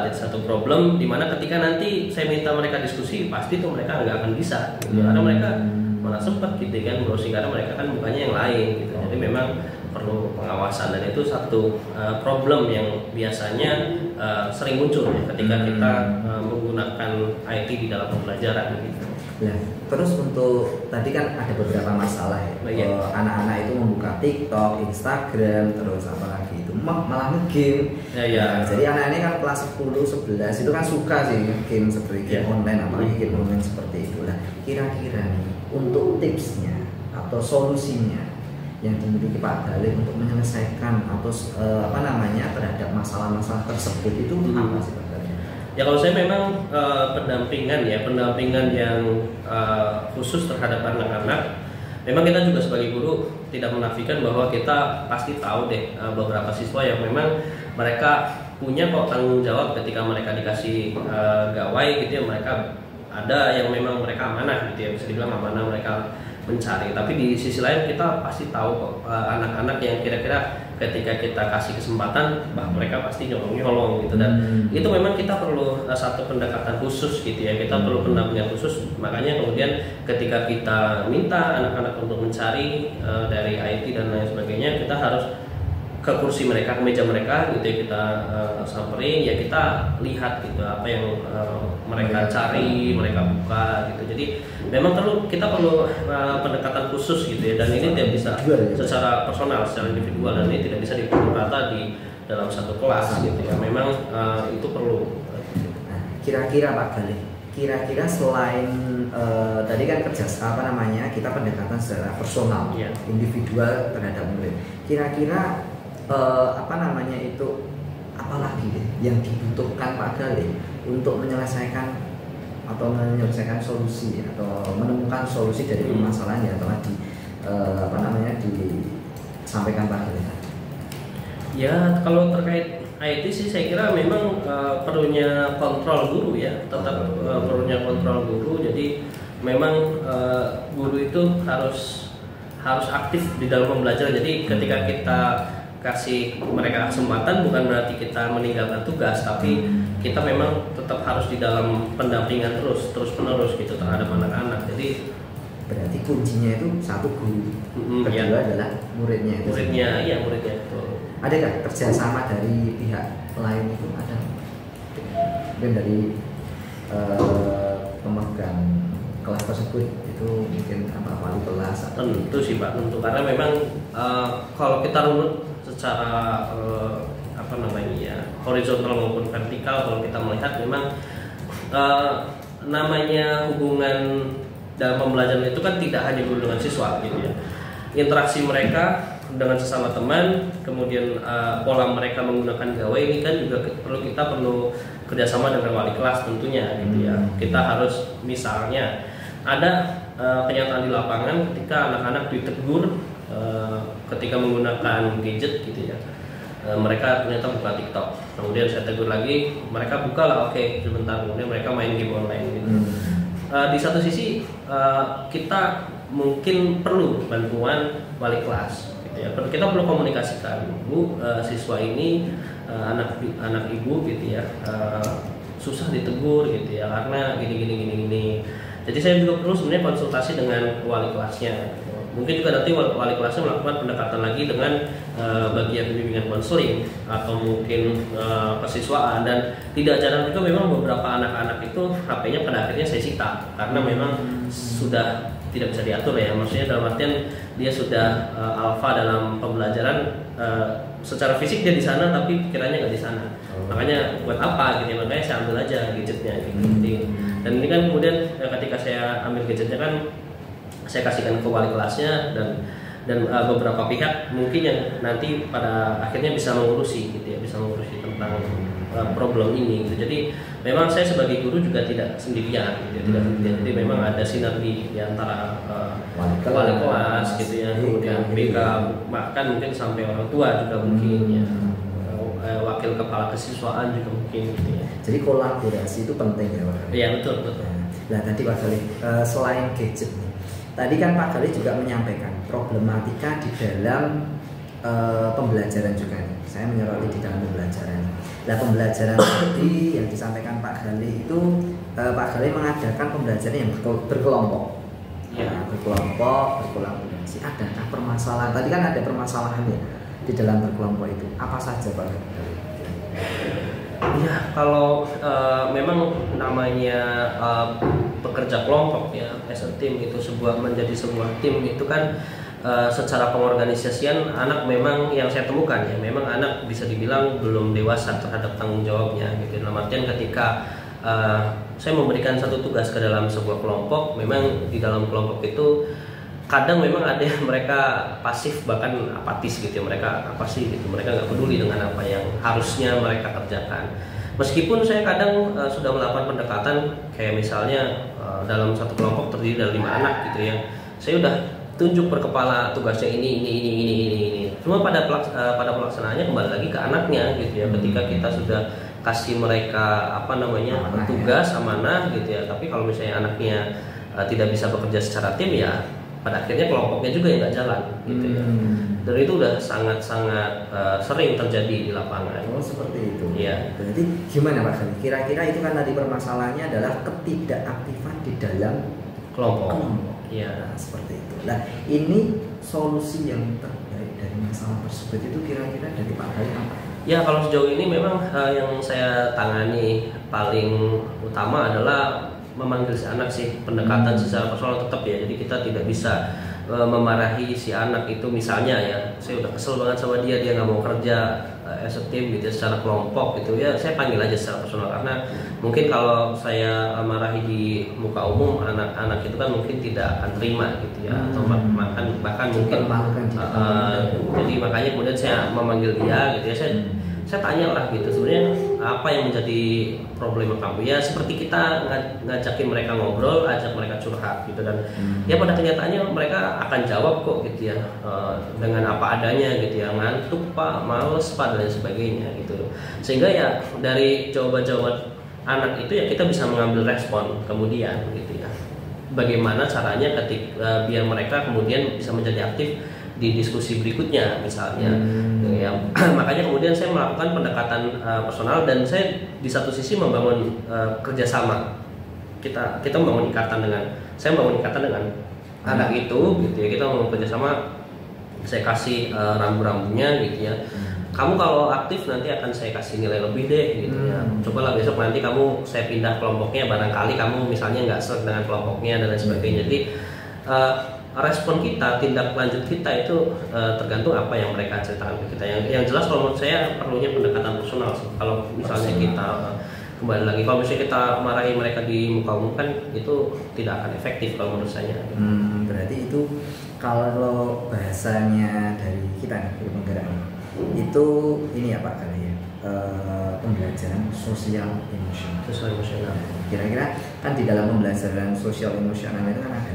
Jadi satu problem di mana ketika nanti saya minta mereka diskusi, pasti tuh mereka nggak akan bisa gitu. Karena mereka malah sempat gitu kan browsing, karena mereka kan bukannya yang lain gitu. Jadi memang perlu pengawasan, dan itu satu problem yang biasanya sering muncul ya, ketika kita menggunakan IT di dalam pembelajaran gitu. Nah, terus untuk tadi kan ada beberapa masalah ya. Anak-anak itu membuka TikTok, Instagram, terus apalagi itu malah nge-game. Nah, jadi anak ini kan kelas 10, 11 itu kan suka sih game seperti game online, apalagi game online seperti itu. Nah, kira-kira nih untuk tipsnya atau solusinya yang dimiliki Pak Gali untuk menyelesaikan atau terhadap masalah-masalah tersebut itu apa sih Pak Gali? Ya kalau saya memang pendampingan yang khusus terhadap anak-anak. Memang kita juga sebagai guru tidak menafikan bahwa kita pasti tahu deh beberapa siswa yang memang mereka punya kok tanggung jawab ketika mereka dikasih gawai gitu ya, mereka ada yang memang mereka amanah gitu ya, bisa dibilang amanah mereka mencari, tapi di sisi lain kita pasti tahu kok anak-anak yang kira-kira ketika kita kasih kesempatan mereka pasti nyolong gitu, dan itu memang kita perlu satu pendekatan khusus gitu ya, kita perlu pendampingan khusus. Makanya kemudian ketika kita minta anak-anak untuk mencari dari IT dan lain sebagainya, kita harus ke kursi mereka, ke meja mereka gitu ya, kita samperin ya, kita lihat gitu apa yang mereka cari, mereka buka gitu. Jadi memang kita perlu pendekatan khusus gitu ya, dan ini tidak bisa secara personal, secara individual, dan ini tidak bisa dipukul rata di dalam satu kelas gitu ya. Memang itu perlu. Kira-kira Pak Galih, kira-kira selain tadi kan kita pendekatan secara personal, individual terhadap murid. Kira-kira apalagi yang dibutuhkan Pak Galih untuk menyelesaikan solusi atau menemukan solusi dari permasalahan yang telah disampaikan Pak Galih? Ya, kalau terkait IT sih saya kira memang perlunya kontrol guru ya, tetap perlunya kontrol guru. Jadi memang guru itu harus aktif di dalam pembelajaran. Jadi ketika kita kasih mereka kesempatan bukan berarti kita meninggalkan tugas, tapi kita memang tetap harus di dalam pendampingan terus menerus gitu terhadap anak-anak. Jadi berarti kuncinya itu satu guru, kedua adalah muridnya. Muridnya. Betul. Adakah kerjasama dari pihak lain itu ada? Mungkin dari pemegang kelas tersebut itu mungkin wali kelas? Tentu sih Pak, tentu, karena memang kalau kita runut secara horizontal maupun vertikal, kalau kita melihat memang namanya hubungan dalam pembelajaran itu kan tidak hanya guru dengan siswa gitu ya. Interaksi mereka dengan sesama teman, kemudian pola mereka menggunakan gawai ini kan juga kita perlu kerjasama dengan wali kelas tentunya gitu ya. Kita harus, misalnya ada kenyataan di lapangan ketika anak-anak ditegur ketika menggunakan gadget gitu ya, mereka ternyata buka TikTok, kemudian saya tegur lagi, mereka buka lah, oke, sebentar, kemudian mereka main game online gitu. Di satu sisi kita mungkin perlu bantuan wali kelas gitu ya, kita perlu komunikasikan, Bu, siswa ini anak ibu gitu ya, susah ditegur gitu ya karena gini. Jadi saya juga perlu sebenarnya konsultasi dengan wali kelasnya. Mungkin juga nanti wali kelasnya melakukan pendekatan lagi dengan bagian bimbingan konseling atau mungkin kesiswaan, dan tidak jarang juga memang beberapa anak-anak itu HP-nya pada akhirnya saya sita karena memang sudah tidak bisa diatur ya, maksudnya dalam artian dia sudah alfa dalam pembelajaran, secara fisik dia di sana tapi pikirannya nggak di sana. Makanya buat apa gitu ya, makanya saya ambil aja gadgetnya gitu. Dan ini kan kemudian ketika saya ambil gadgetnya kan saya kasihkan ke wali kelasnya dan beberapa pihak mungkin yang nanti pada akhirnya bisa mengurusi gitu ya, bisa mengurusi tentang problem ini gitu. Jadi memang saya sebagai guru juga tidak sendirian gitu, tidak sendirian. Jadi memang ada sinergi di antara wali kelas gitu ya, kemudian BK, bahkan mungkin sampai orang tua juga mungkin ya, wakil kepala kesiswaan juga mungkin gitu ya. Jadi kolaborasi itu penting ya Pak? Iya, betul. Nah tadi Pak Galih, selain gadget nih, tadi kan Pak Galih juga menyampaikan problematika di dalam pembelajaran juga nih. Saya menyoroti di dalam pembelajaran. Nah pembelajaran tadi yang disampaikan Pak Galih itu, Pak Galih mengadakan pembelajaran yang berkelompok. Ya, berkelompok, berkolaborasi. Adakah permasalahan? Tadi kan ada permasalahan ya di dalam berkelompok itu. Apa saja Pak Galih? Ya, kalau memang namanya bekerja kelompok ya, as a team itu menjadi sebuah tim itu kan secara pengorganisasian anak memang yang saya temukan ya, memang anak bisa dibilang belum dewasa terhadap tanggung jawabnya gitu. Dalam artian ketika saya memberikan satu tugas ke dalam sebuah kelompok, memang di dalam kelompok itu kadang memang ada yang mereka pasif bahkan apatis gitu ya, mereka apa sih gitu, mereka nggak peduli dengan apa yang harusnya mereka kerjakan. Meskipun saya kadang sudah melakukan pendekatan kayak misalnya dalam satu kelompok terdiri dari 5 anak gitu ya, saya udah tunjuk per kepala tugasnya ini. Cuma pada pelaksanaannya kembali lagi ke anaknya gitu ya. Ketika kita sudah kasih mereka tugas amanah gitu ya. Tapi kalau misalnya anaknya tidak bisa bekerja secara tim ya pada akhirnya kelompoknya juga yang nggak jalan gitu ya. Dan itu udah sangat-sangat sering terjadi di lapangan. Oh seperti itu. Iya. Berarti gimana Pak Gali? Kira-kira itu kan tadi permasalahannya adalah ketidakaktifan di dalam kelompok. Iya. Nah, seperti itu. Nah ini solusi yang terbaik dari masalah tersebut itu kira-kira dari Pak Gali apa? Ya kalau sejauh ini memang yang saya tangani paling utama adalah memanggil si anak sih, pendekatan secara personal tetap ya. Jadi kita tidak bisa memarahi si anak itu, misalnya ya saya udah kesel banget sama dia nggak mau kerja as a team gitu secara kelompok gitu ya, saya panggil aja secara personal. Karena mungkin kalau saya marahi di muka umum, anak-anak itu kan mungkin tidak akan terima gitu ya, atau bahkan mungkin jadi makanya kemudian saya memanggil dia gitu ya, saya tanya lah gitu, sebenarnya apa yang menjadi problema kamu ya, seperti kita ngajakin mereka ngobrol, ajak mereka curhat gitu. Dan ya pada kenyataannya mereka akan jawab kok gitu ya, dengan apa adanya gitu ya, ngantuk pak, males pak, dan sebagainya gitu. Sehingga ya dari jawaban-jawaban anak itu ya kita bisa mengambil respon kemudian gitu ya, bagaimana caranya ketika biar mereka kemudian bisa menjadi aktif di diskusi berikutnya misalnya. Ya, makanya kemudian saya melakukan pendekatan personal, dan saya di satu sisi membangun kerjasama. Kita membangun ikatan dengan, saya membangun ikatan dengan anak itu gitu ya, kita membangun kerjasama. Saya kasih rambu-rambunya gitu ya, kamu kalau aktif nanti akan saya kasih nilai lebih deh gitu ya, cobalah besok nanti kamu saya pindah kelompoknya, barangkali kamu misalnya nggak sesuai dengan kelompoknya dan lain sebagainya. Jadi respon kita, tindak lanjut kita itu tergantung apa yang mereka ceritakan ke kita. Yang jelas kalau menurut saya perlunya pendekatan personal sih. Kalau misalnya kita kembali lagi, kalau misalnya kita marahi mereka di muka umum kan itu tidak akan efektif kalau menurut saya. Berarti itu kalau bahasanya dari kita nih, dari penggerak itu ini ya Pak Gali ya, pembelajaran sosial emosional. Kira-kira kan di dalam pembelajaran sosial emosional itu kan ada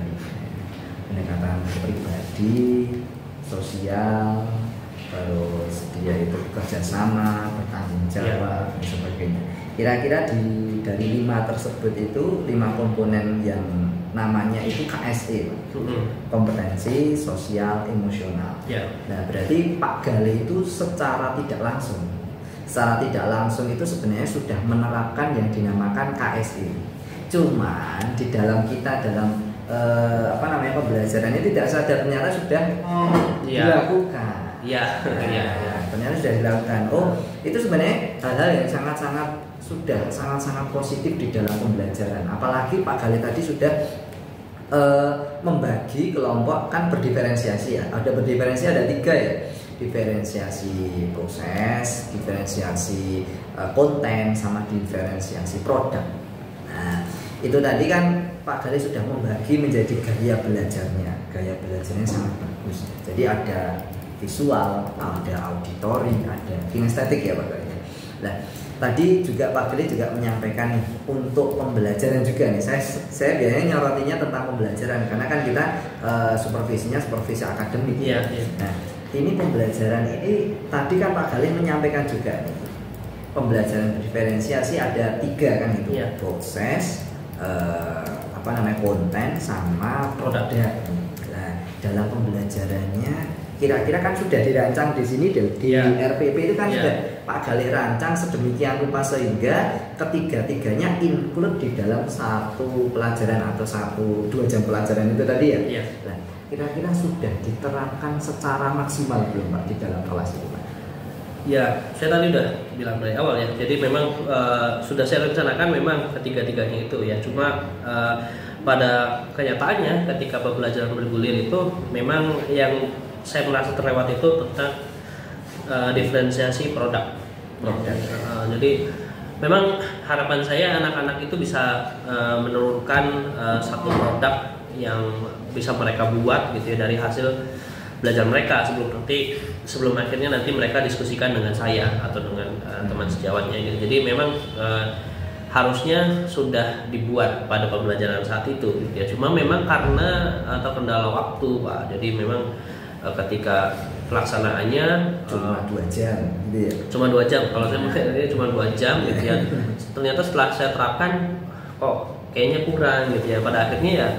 pendekatan pribadi, sosial, terus dia itu kerjasama, bertanggung jawab, dan sebagainya. Kira-kira dari 5 tersebut itu 5 komponen yang namanya itu KSE, kompetensi sosial emosional. Nah berarti Pak Gali itu secara tidak langsung itu sebenarnya sudah menerapkan yang dinamakan KSE. Cuman di dalam pembelajaran ini tidak sadar ternyata sudah dilakukan. Ternyata sudah dilakukan. Oh, itu sebenarnya hal-hal yang sudah sangat positif di dalam pembelajaran. Apalagi Pak Gali tadi sudah membagi kelompok, kan berdiferensiasi ya. Ada 3 ya. Diferensiasi proses, diferensiasi konten, sama diferensiasi produk. Nah, itu tadi kan Pak Gali sudah membagi menjadi gaya belajarnya. Gaya belajarnya sangat bagus. Jadi ada visual, ada auditory, ada kinestetik ya Pak Gali. Nah, tadi juga Pak Gali juga menyampaikan nih untuk pembelajaran juga nih. Saya biasanya nyorotinya tentang pembelajaran karena kan kita supervisi akademik. Nah, ini pembelajaran ini tadi kan Pak Gali menyampaikan juga nih. Pembelajaran diferensiasi ada 3 kan itu. Proses, konten sama produk. Nah, dalam pembelajarannya kira-kira kan sudah dirancang di sini di RPP itu kan sudah Pak Gali rancang sedemikian rupa sehingga ketiga-tiganya include di dalam satu pelajaran atau 2 jam pelajaran itu tadi ya. Nah, kira-kira sudah diterapkan secara maksimal belum Pak di dalam kelas itu Pak? Ya, saya tadi udah bilang dari awal ya. Jadi memang sudah saya rencanakan memang ketiga-tiganya itu ya. Cuma pada kenyataannya ketika pembelajaran bergulir itu memang yang saya merasa terlewat itu tentang diferensiasi produk. Jadi memang harapan saya anak-anak itu bisa menurunkan satu produk yang bisa mereka buat gitu ya dari hasil belajar mereka sebelum akhirnya nanti mereka diskusikan dengan saya atau dengan teman sejawatnya gitu. Jadi memang harusnya sudah dibuat pada pembelajaran saat itu gitu ya. Cuma memang karena atau kendala waktu Pak. Jadi memang ketika pelaksanaannya Cuma 2 jam gitu ya. cuma 2 jam. Kalau saya melihatnya cuma 2 jam gitu ya. Ternyata setelah saya terapkan kok kayaknya kurang gitu ya. Pada akhirnya ya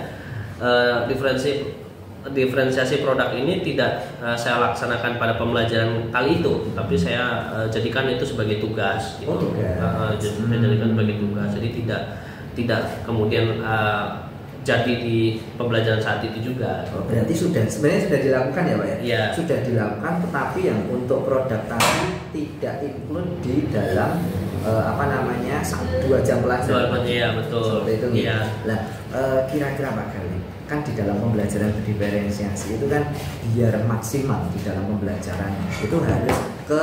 diferensiasi produk ini tidak saya laksanakan pada pembelajaran kali itu, tapi saya jadikan itu sebagai tugas gitu. Oh, tugas. Saya jadikan sebagai tugas. Jadi tidak kemudian jadi di pembelajaran saat itu juga. Oh, berarti sebenarnya sudah dilakukan ya Pak ya? Iya. Sudah dilakukan, tetapi yang untuk produk tadi tidak include di dalam 2 jam pelajaran. Iya betul. Seperti itu. Iya. Nah, kira-kira Pak Gali, kan di dalam pembelajaran berdiferensiasi itu kan biar maksimal di dalam pembelajarannya itu harus ke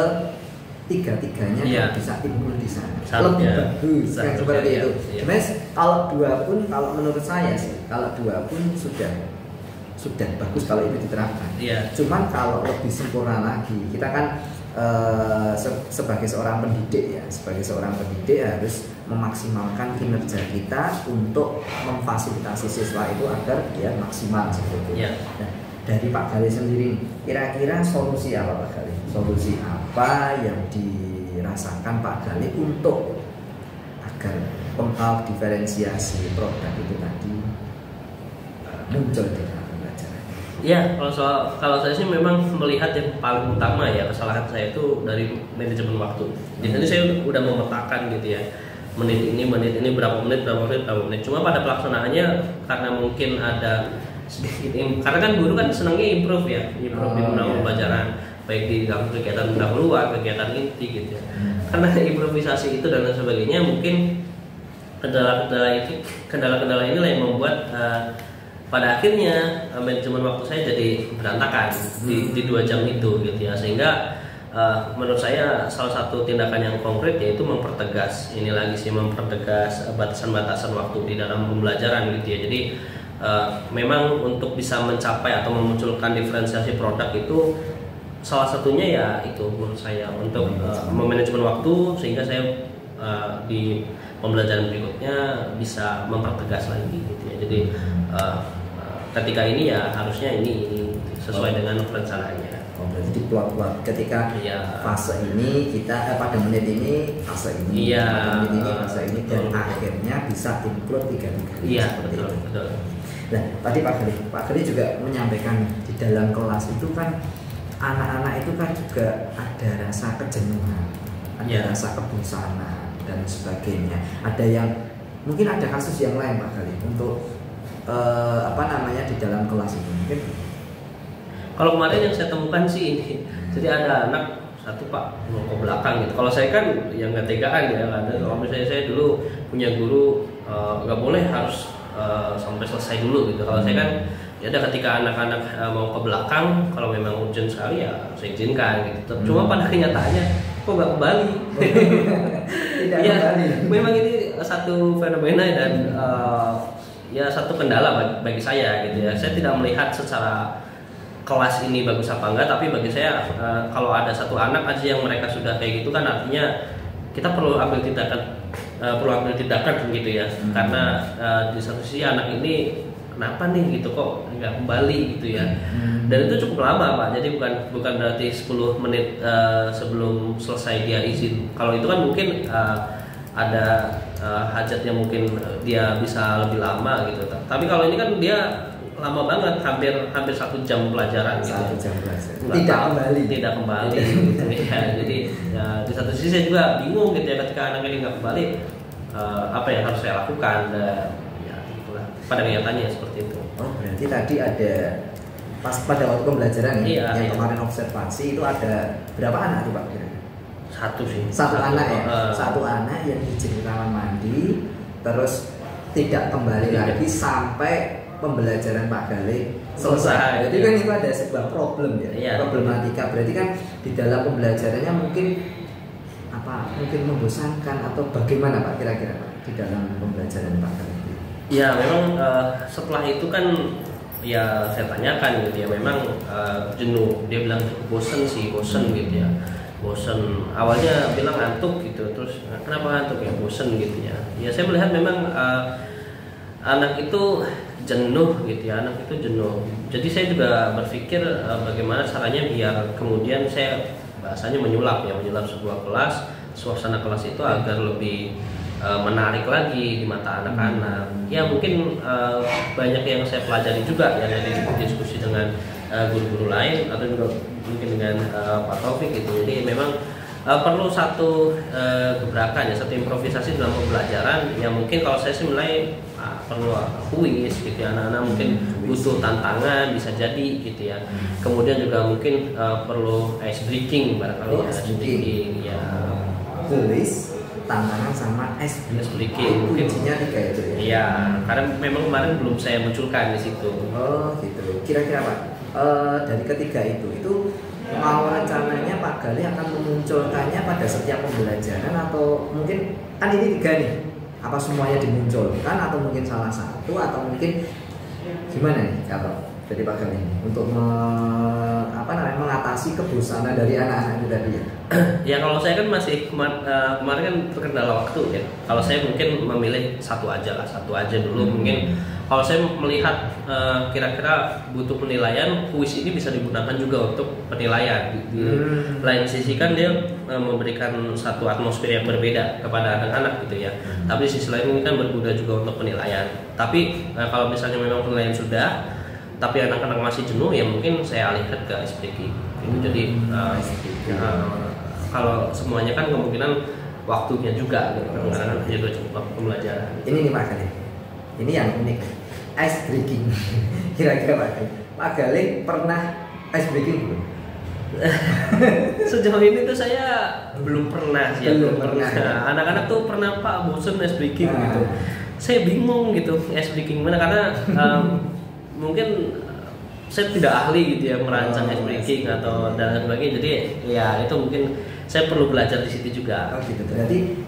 tiga-tiganya Iya. bisa include di sana. Seharusnya. Lebih bagus kan Seharusnya, seperti iya. itu. Iya. Cuma kalau 2 pun, kalau menurut saya sih, kalau 2 pun sudah bagus kalau itu diterapkan. Iya. Cuman kalau lebih sempurna lagi, kita kan sebagai seorang pendidik harus memaksimalkan kinerja kita untuk memfasilitasi siswa itu agar dia maksimal seperti itu. Iya. Nah, dari Pak Gali sendiri, kira-kira solusi apa Pak Gali? Solusi apa yang dirasakan Pak Gali untuk agar diferensiasi produk itu tadi muncul di dalam pembelajaran? Ya, kalau saya sih memang melihat yang paling utama ya kesalahan saya itu dari manajemen waktu. Jadi saya udah memetakan gitu ya, menit ini berapa menit. Cuma pada pelaksanaannya karena mungkin ada sedikit karena kan guru kan senangnya improve di dalam pembelajaran, baik di dalam kegiatan pendahuluan, kegiatan inti gitu ya. Karena improvisasi itu dan lain sebagainya, mungkin kendala-kendala inilah yang membuat pada akhirnya manajemen waktu saya jadi berantakan di 2 jam itu gitu ya. Sehingga menurut saya salah satu tindakan yang konkret yaitu mempertegas batasan-batasan waktu di dalam pembelajaran gitu ya. Jadi memang untuk bisa mencapai atau memunculkan diferensiasi produk itu salah satunya ya itu menurut saya untuk memanajemen waktu, sehingga saya di pembelajaran berikutnya bisa mempertegas lagi gitu ya. Jadi ketika ini ya harusnya ini sesuai dengan perencanaannya. Oh, berarti di plot-plot ketika fase ini kita pada menit ini fase ini, pada menit ini fase ini, dan akhirnya bisa include 3-3 Iya, seperti itu. betul. Nah, tadi Pak Gali juga menyampaikan di dalam kelas itu kan anak-anak itu kan juga ada rasa kejenuhan, ada rasa kebosanan dan sebagainya. Ada yang mungkin ada kasus yang lain Pak Gali untuk di dalam kelas itu mungkin. Kalau kemarin yang saya temukan sih ini, jadi ada anak satu Pak mau ke belakang gitu. Kalau saya kan yang nggak tegaan ya, kalau misalnya saya dulu punya guru nggak boleh harus sampai selesai dulu gitu. Kalau saya kan ya ada ketika anak-anak mau ke belakang, kalau memang urgent sekali ya saya izinkan gitu. Cuma pada kenyataannya kok nggak kembali. Tidak ya, kembali. Memang ini satu fenomena dan ya satu kendala bagi saya gitu ya. Saya tidak melihat secara kelas ini bagus apa enggak, tapi bagi saya kalau ada satu anak aja yang mereka sudah kayak gitu kan artinya kita perlu ambil tindakan gitu ya. Karena di satu sisi anak ini kenapa nih gitu kok nggak kembali gitu ya. Dan itu cukup lama Pak, jadi bukan berarti 10 menit sebelum selesai dia izin. Kalau itu kan mungkin ada hajatnya, mungkin dia bisa lebih lama gitu. Tapi kalau ini kan dia lama banget, hampir 1 jam pelajaran gitu. 1 jam pelajaran. Tidak kembali gitu ya. Jadi ya, di satu sisi saya juga bingung gitu ya, ketika anak ini nggak kembali apa yang harus saya lakukan. Ya itulah pada kenyataannya seperti itu. Oh, berarti tadi ada pada waktu pembelajaran yang kemarin observasi itu ada berapa anak tuh Pak kira-kira? Satu anak ya. Satu anak yang izin kamar mandi terus tidak kembali lagi sampai pembelajaran Pak Gali selesai. Jadi kan itu ada sebuah problem ya, problematika. Berarti kan di dalam pembelajarannya mungkin membosankan atau bagaimana Pak kira-kira Pak di dalam pembelajaran Pak Gali? Ya memang setelah itu kan ya saya tanyakan gitu ya, memang jenuh. Dia bilang bosen gitu ya. Bosen, awalnya bilang ngantuk gitu, terus kenapa ngantuk ya, bosen gitu ya. Ya saya melihat memang anak itu jenuh gitu ya, anak itu jenuh. Jadi saya juga berpikir bagaimana caranya biar kemudian saya bahasanya menyulap sebuah kelas, suasana kelas itu agar lebih menarik lagi di mata anak-anak. Ya mungkin banyak yang saya pelajari juga ya dari diskusi dengan guru-guru lain atau juga mungkin dengan Pak Taufik gitu. Jadi memang perlu satu gebrakan ya, satu improvisasi dalam pembelajaran. Ya mungkin kalau saya sih menilai perlu kuis gitu ya, anak-anak mungkin butuh tantangan bisa jadi gitu ya. Kemudian juga mungkin perlu ice breaking barangkali ya, ice breaking ya. Tulis tantangan sama ice breaking. Mungkin kuncinya 3 itu ya. Iya, karena memang kemarin belum saya munculkan di situ. Oh gitu. Kira-kira Pak, dari ketiga itu mau rencananya Pak Galih akan memunculkannya pada setiap pembelajaran atau mungkin kan ini 3 nih, apa semuanya dimunculkan atau mungkin salah satu atau mungkin gimana nih kalau dari Pak Galih untuk mengatasi kebosanan dari anak-anak itu tadi ya? Ya kalau saya kan masih kemarin kan terkendala waktu ya. Kalau saya mungkin memilih satu aja dulu. Mungkin kalau saya melihat kira-kira butuh penilaian, kuis ini bisa digunakan juga untuk penilaian. Di lain sisi kan dia memberikan satu atmosfer yang berbeda kepada anak-anak gitu ya. Tapi di sisi lain ini kan berguna juga untuk penilaian. Tapi kalau misalnya memang penilaian sudah, tapi anak-anak masih jenuh ya mungkin saya alihkan ke ice breaking. Ini jadi kalau semuanya kan kemungkinan waktunya juga gitu. Karena juga cukup pembelajaran. Ini nih Pak Galih, ini yang unik, ice breaking. Kira-kira Pak Galih pernah ice breaking belum? Sejauh ini tuh saya belum pernah sih. Belum pernah. Anak-anak tuh pernah Pak bosen ice breaking gitu. Saya bingung gitu ice breaking mana karena mungkin saya tidak ahli gitu ya merancang ice breaking atau dan sebagainya. Jadi ya itu mungkin saya perlu belajar di situ juga. Oh gitu. Berarti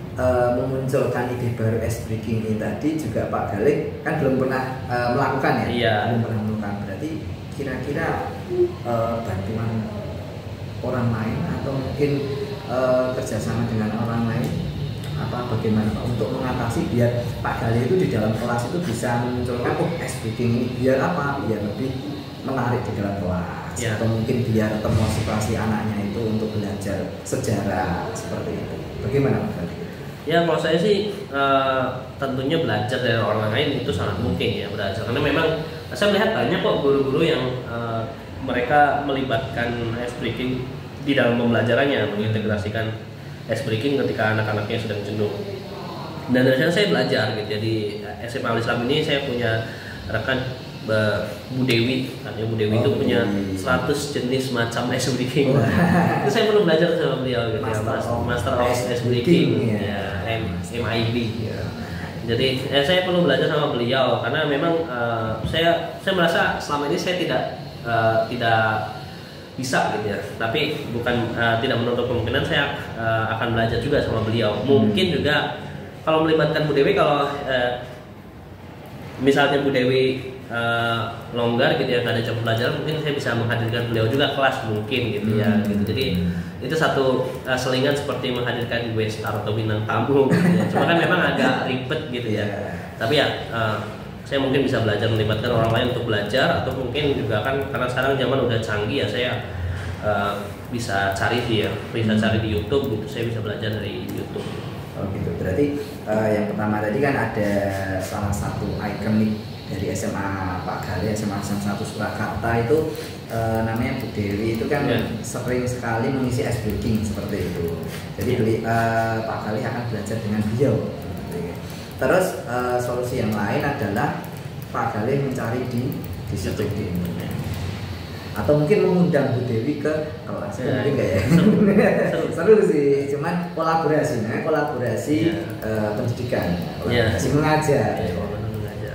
memunculkan ide baru ice breaking ini tadi juga Pak Galih kan belum pernah melakukan ya? Iya. Belum pernah melakukan. Berarti kira-kira bantuan orang lain atau mungkin kerjasama dengan orang lain apa bagaimana Pak untuk mengatasi biar Pak Galih itu di dalam kelas itu bisa memunculkan ice breaking ini biar apa? Biar lebih menarik di dalam kelas ya. Atau mungkin biar termotivasi anaknya itu untuk belajar sejarah seperti itu. Bagaimana Pak Galih? Ya kalau saya sih tentunya belajar dari orang lain itu sangat mungkin ya belajar karena memang saya melihat banyak kok guru-guru yang mereka melibatkan ice breaking di dalam pembelajarannya, mengintegrasikan ice breaking ketika anak-anaknya sedang jenuh. Dan dari sana saya belajar gitu. Jadi SMA Al-Islam ini saya punya rekan Bu Dewi, katanya Bu Dewi itu punya 100 jenis macam ice breaking. Itu saya perlu belajar sama beliau gitu Master of Ice Breaking ya, MIB. Jadi saya perlu belajar sama beliau karena memang saya merasa selama ini saya tidak bisa gitu ya. Tapi bukan tidak menutup kemungkinan saya akan belajar juga sama beliau. Mungkin juga kalau melibatkan Bu Dewi, kalau misalnya Bu Dewi longgar gitu ya, nggak ada jam pelajaran, mungkin saya bisa menghadirkan beliau juga kelas mungkin gitu ya. Gitu. Jadi itu satu selingan seperti menghadirkan guest star atau bintang tamu gitu ya. Cuma kan memang agak ribet gitu ya. Tapi ya saya mungkin bisa belajar melibatkan orang lain untuk belajar, atau mungkin juga kan karena sekarang zaman udah canggih ya, saya bisa cari di YouTube gitu, saya bisa belajar dari YouTube. Oh gitu. Berarti yang pertama tadi kan ada salah satu ikonik dari SMA Pak Galih, SMA 1 Surakarta itu namanya Bu Dewi, itu kan sering sekali mengisi ice breaking seperti itu. Jadi Pak Galih akan belajar dengan beliau. Terus solusi yang lain adalah Pak Galih mencari di YouTube atau mungkin mengundang Bu Dewi ke kelas, mungkin nggak ya? Seru sih, cuman kolaborasi pendidikan, kolaborasi mengajar.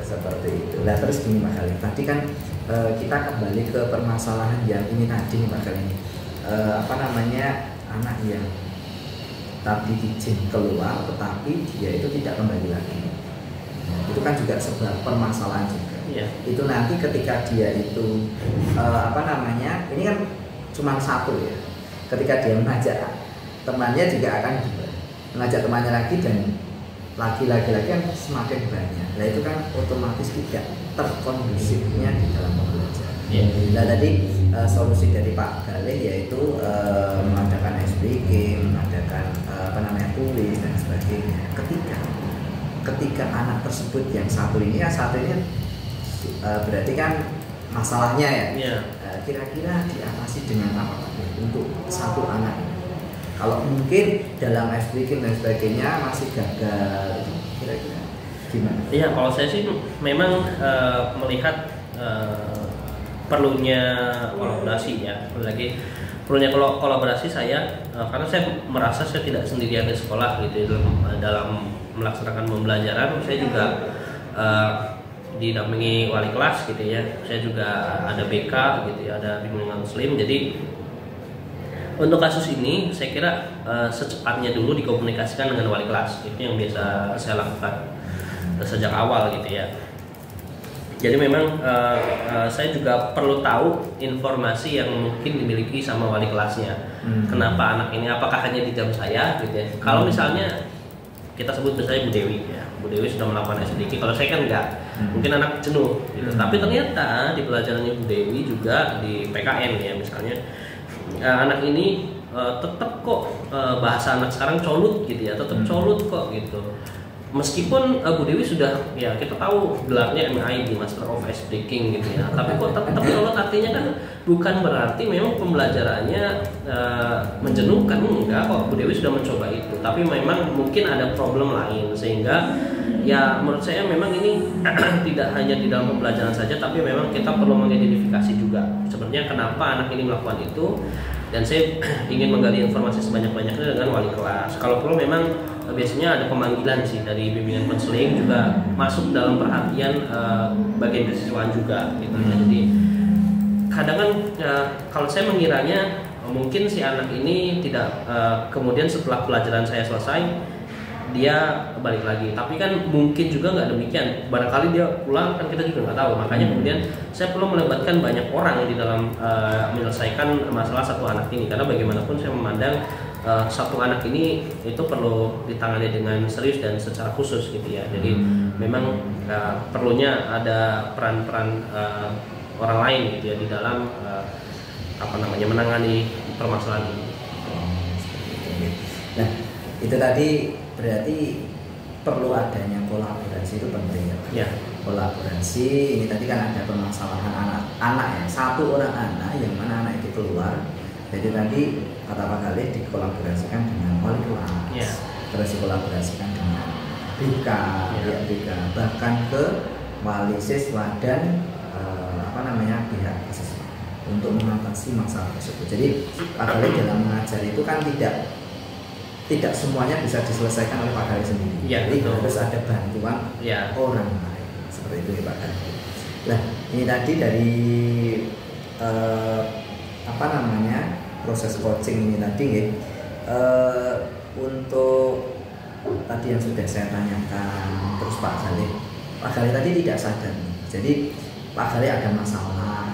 Seperti itu. Nah terus gini Pak Galih, tadi kan kita kembali ke permasalahan yang ini tadi nih Pak Galih, anak yang tadi izin keluar tetapi dia itu tidak kembali lagi. Nah, itu kan juga sebuah permasalahan juga. Itu nanti ketika dia itu ini kan cuma satu ya. Ketika dia mengajak temannya juga akan mengajak temannya lagi dan lagi-lagi kan semakin banyak. Nah itu kan otomatis tidak terkondusifnya di dalam pembelajaran. Nah tadi solusi dari Pak Galih yaitu mengadakan SBK, mengadakan kuis dan sebagainya. Ketika anak tersebut yang satu ini berarti kan masalahnya ya. Kira-kira diatasi dengan apa Pak untuk satu anak ini? Kalau mungkin dalam SBK dan sebagainya masih gagal, kira-kira gimana? Iya, kalau saya sih memang melihat perlunya kolaborasi ya, lagi perlunya kolaborasi saya karena saya merasa saya tidak sendirian di sekolah gitu dalam melaksanakan pembelajaran. Saya juga didampingi wali kelas gitu ya. Saya juga ada BK gitu ya, ada bimbingan muslim. Jadi untuk kasus ini saya kira secepatnya dulu dikomunikasikan dengan wali kelas. Itu yang biasa saya lakukan sejak awal gitu ya. Jadi memang saya juga perlu tahu informasi yang mungkin dimiliki sama wali kelasnya. Kenapa anak ini, apakah hanya di jam saya gitu ya. Kalau misalnya kita sebut misalnya Bu Dewi ya, Bu Dewi sudah melakukan SDK, kalau saya kan enggak, mungkin anak jenuh gitu. Tapi ternyata di pelajarannya Bu Dewi juga di PKN ya misalnya, anak ini tetap kok bahasa anak sekarang colut gitu ya, tetap colut kok gitu. Meskipun Bu Dewi sudah ya kita tahu gelarnya MID, Master of Ice Breaking gitu ya, tapi kok tetap colut, artinya kan bukan berarti memang pembelajarannya menjenuhkan, enggak kok. Bu Dewi sudah mencoba itu, tapi memang mungkin ada problem lain sehingga ya menurut saya memang ini tidak hanya di dalam pembelajaran saja, tapi memang kita perlu mengidentifikasi juga sebenarnya kenapa anak ini melakukan itu. Dan saya ingin menggali informasi sebanyak-banyaknya dengan wali kelas. Kalau perlu memang biasanya ada pemanggilan sih dari bimbingan konseling juga masuk dalam perhatian bagian kesiswaan juga gitu ya. Jadi kadang kan kalau saya mengiranya mungkin si anak ini tidak kemudian setelah pelajaran saya selesai dia balik lagi, tapi kan mungkin juga nggak demikian, barangkali dia pulang kan kita juga nggak tahu. Makanya kemudian saya perlu melibatkan banyak orang di dalam menyelesaikan masalah satu anak ini, karena bagaimanapun saya memandang satu anak ini itu perlu ditangani dengan serius dan secara khusus gitu ya. Jadi memang perlunya ada peran-peran orang lain gitu ya di dalam menangani permasalahan ini. Nah itu tadi berarti perlu adanya kolaborasi, itu penting ya. Kolaborasi ini tadi kan ada permasalahan anak ya, satu orang anak yang mana anak itu keluar. Jadi tadi kata Pak Galih dikolaborasikan dengan wali kelas, terus dikolaborasikan dengan BK, BK, bahkan ke wali siswa dan pihak siswa untuk mengatasi masalah tersebut. Jadi Pak Galih dalam mengajar itu kan tidak semuanya bisa diselesaikan oleh Pak Galih sendiri. Jadi harus ada bantuan orang lain. Seperti itu ya Pak Galih. Nah ini tadi dari proses coaching ini tadi ya, untuk tadi yang sudah saya tanyakan, terus Pak Galih tadi tidak sadar. Jadi Pak Galih ada masalah.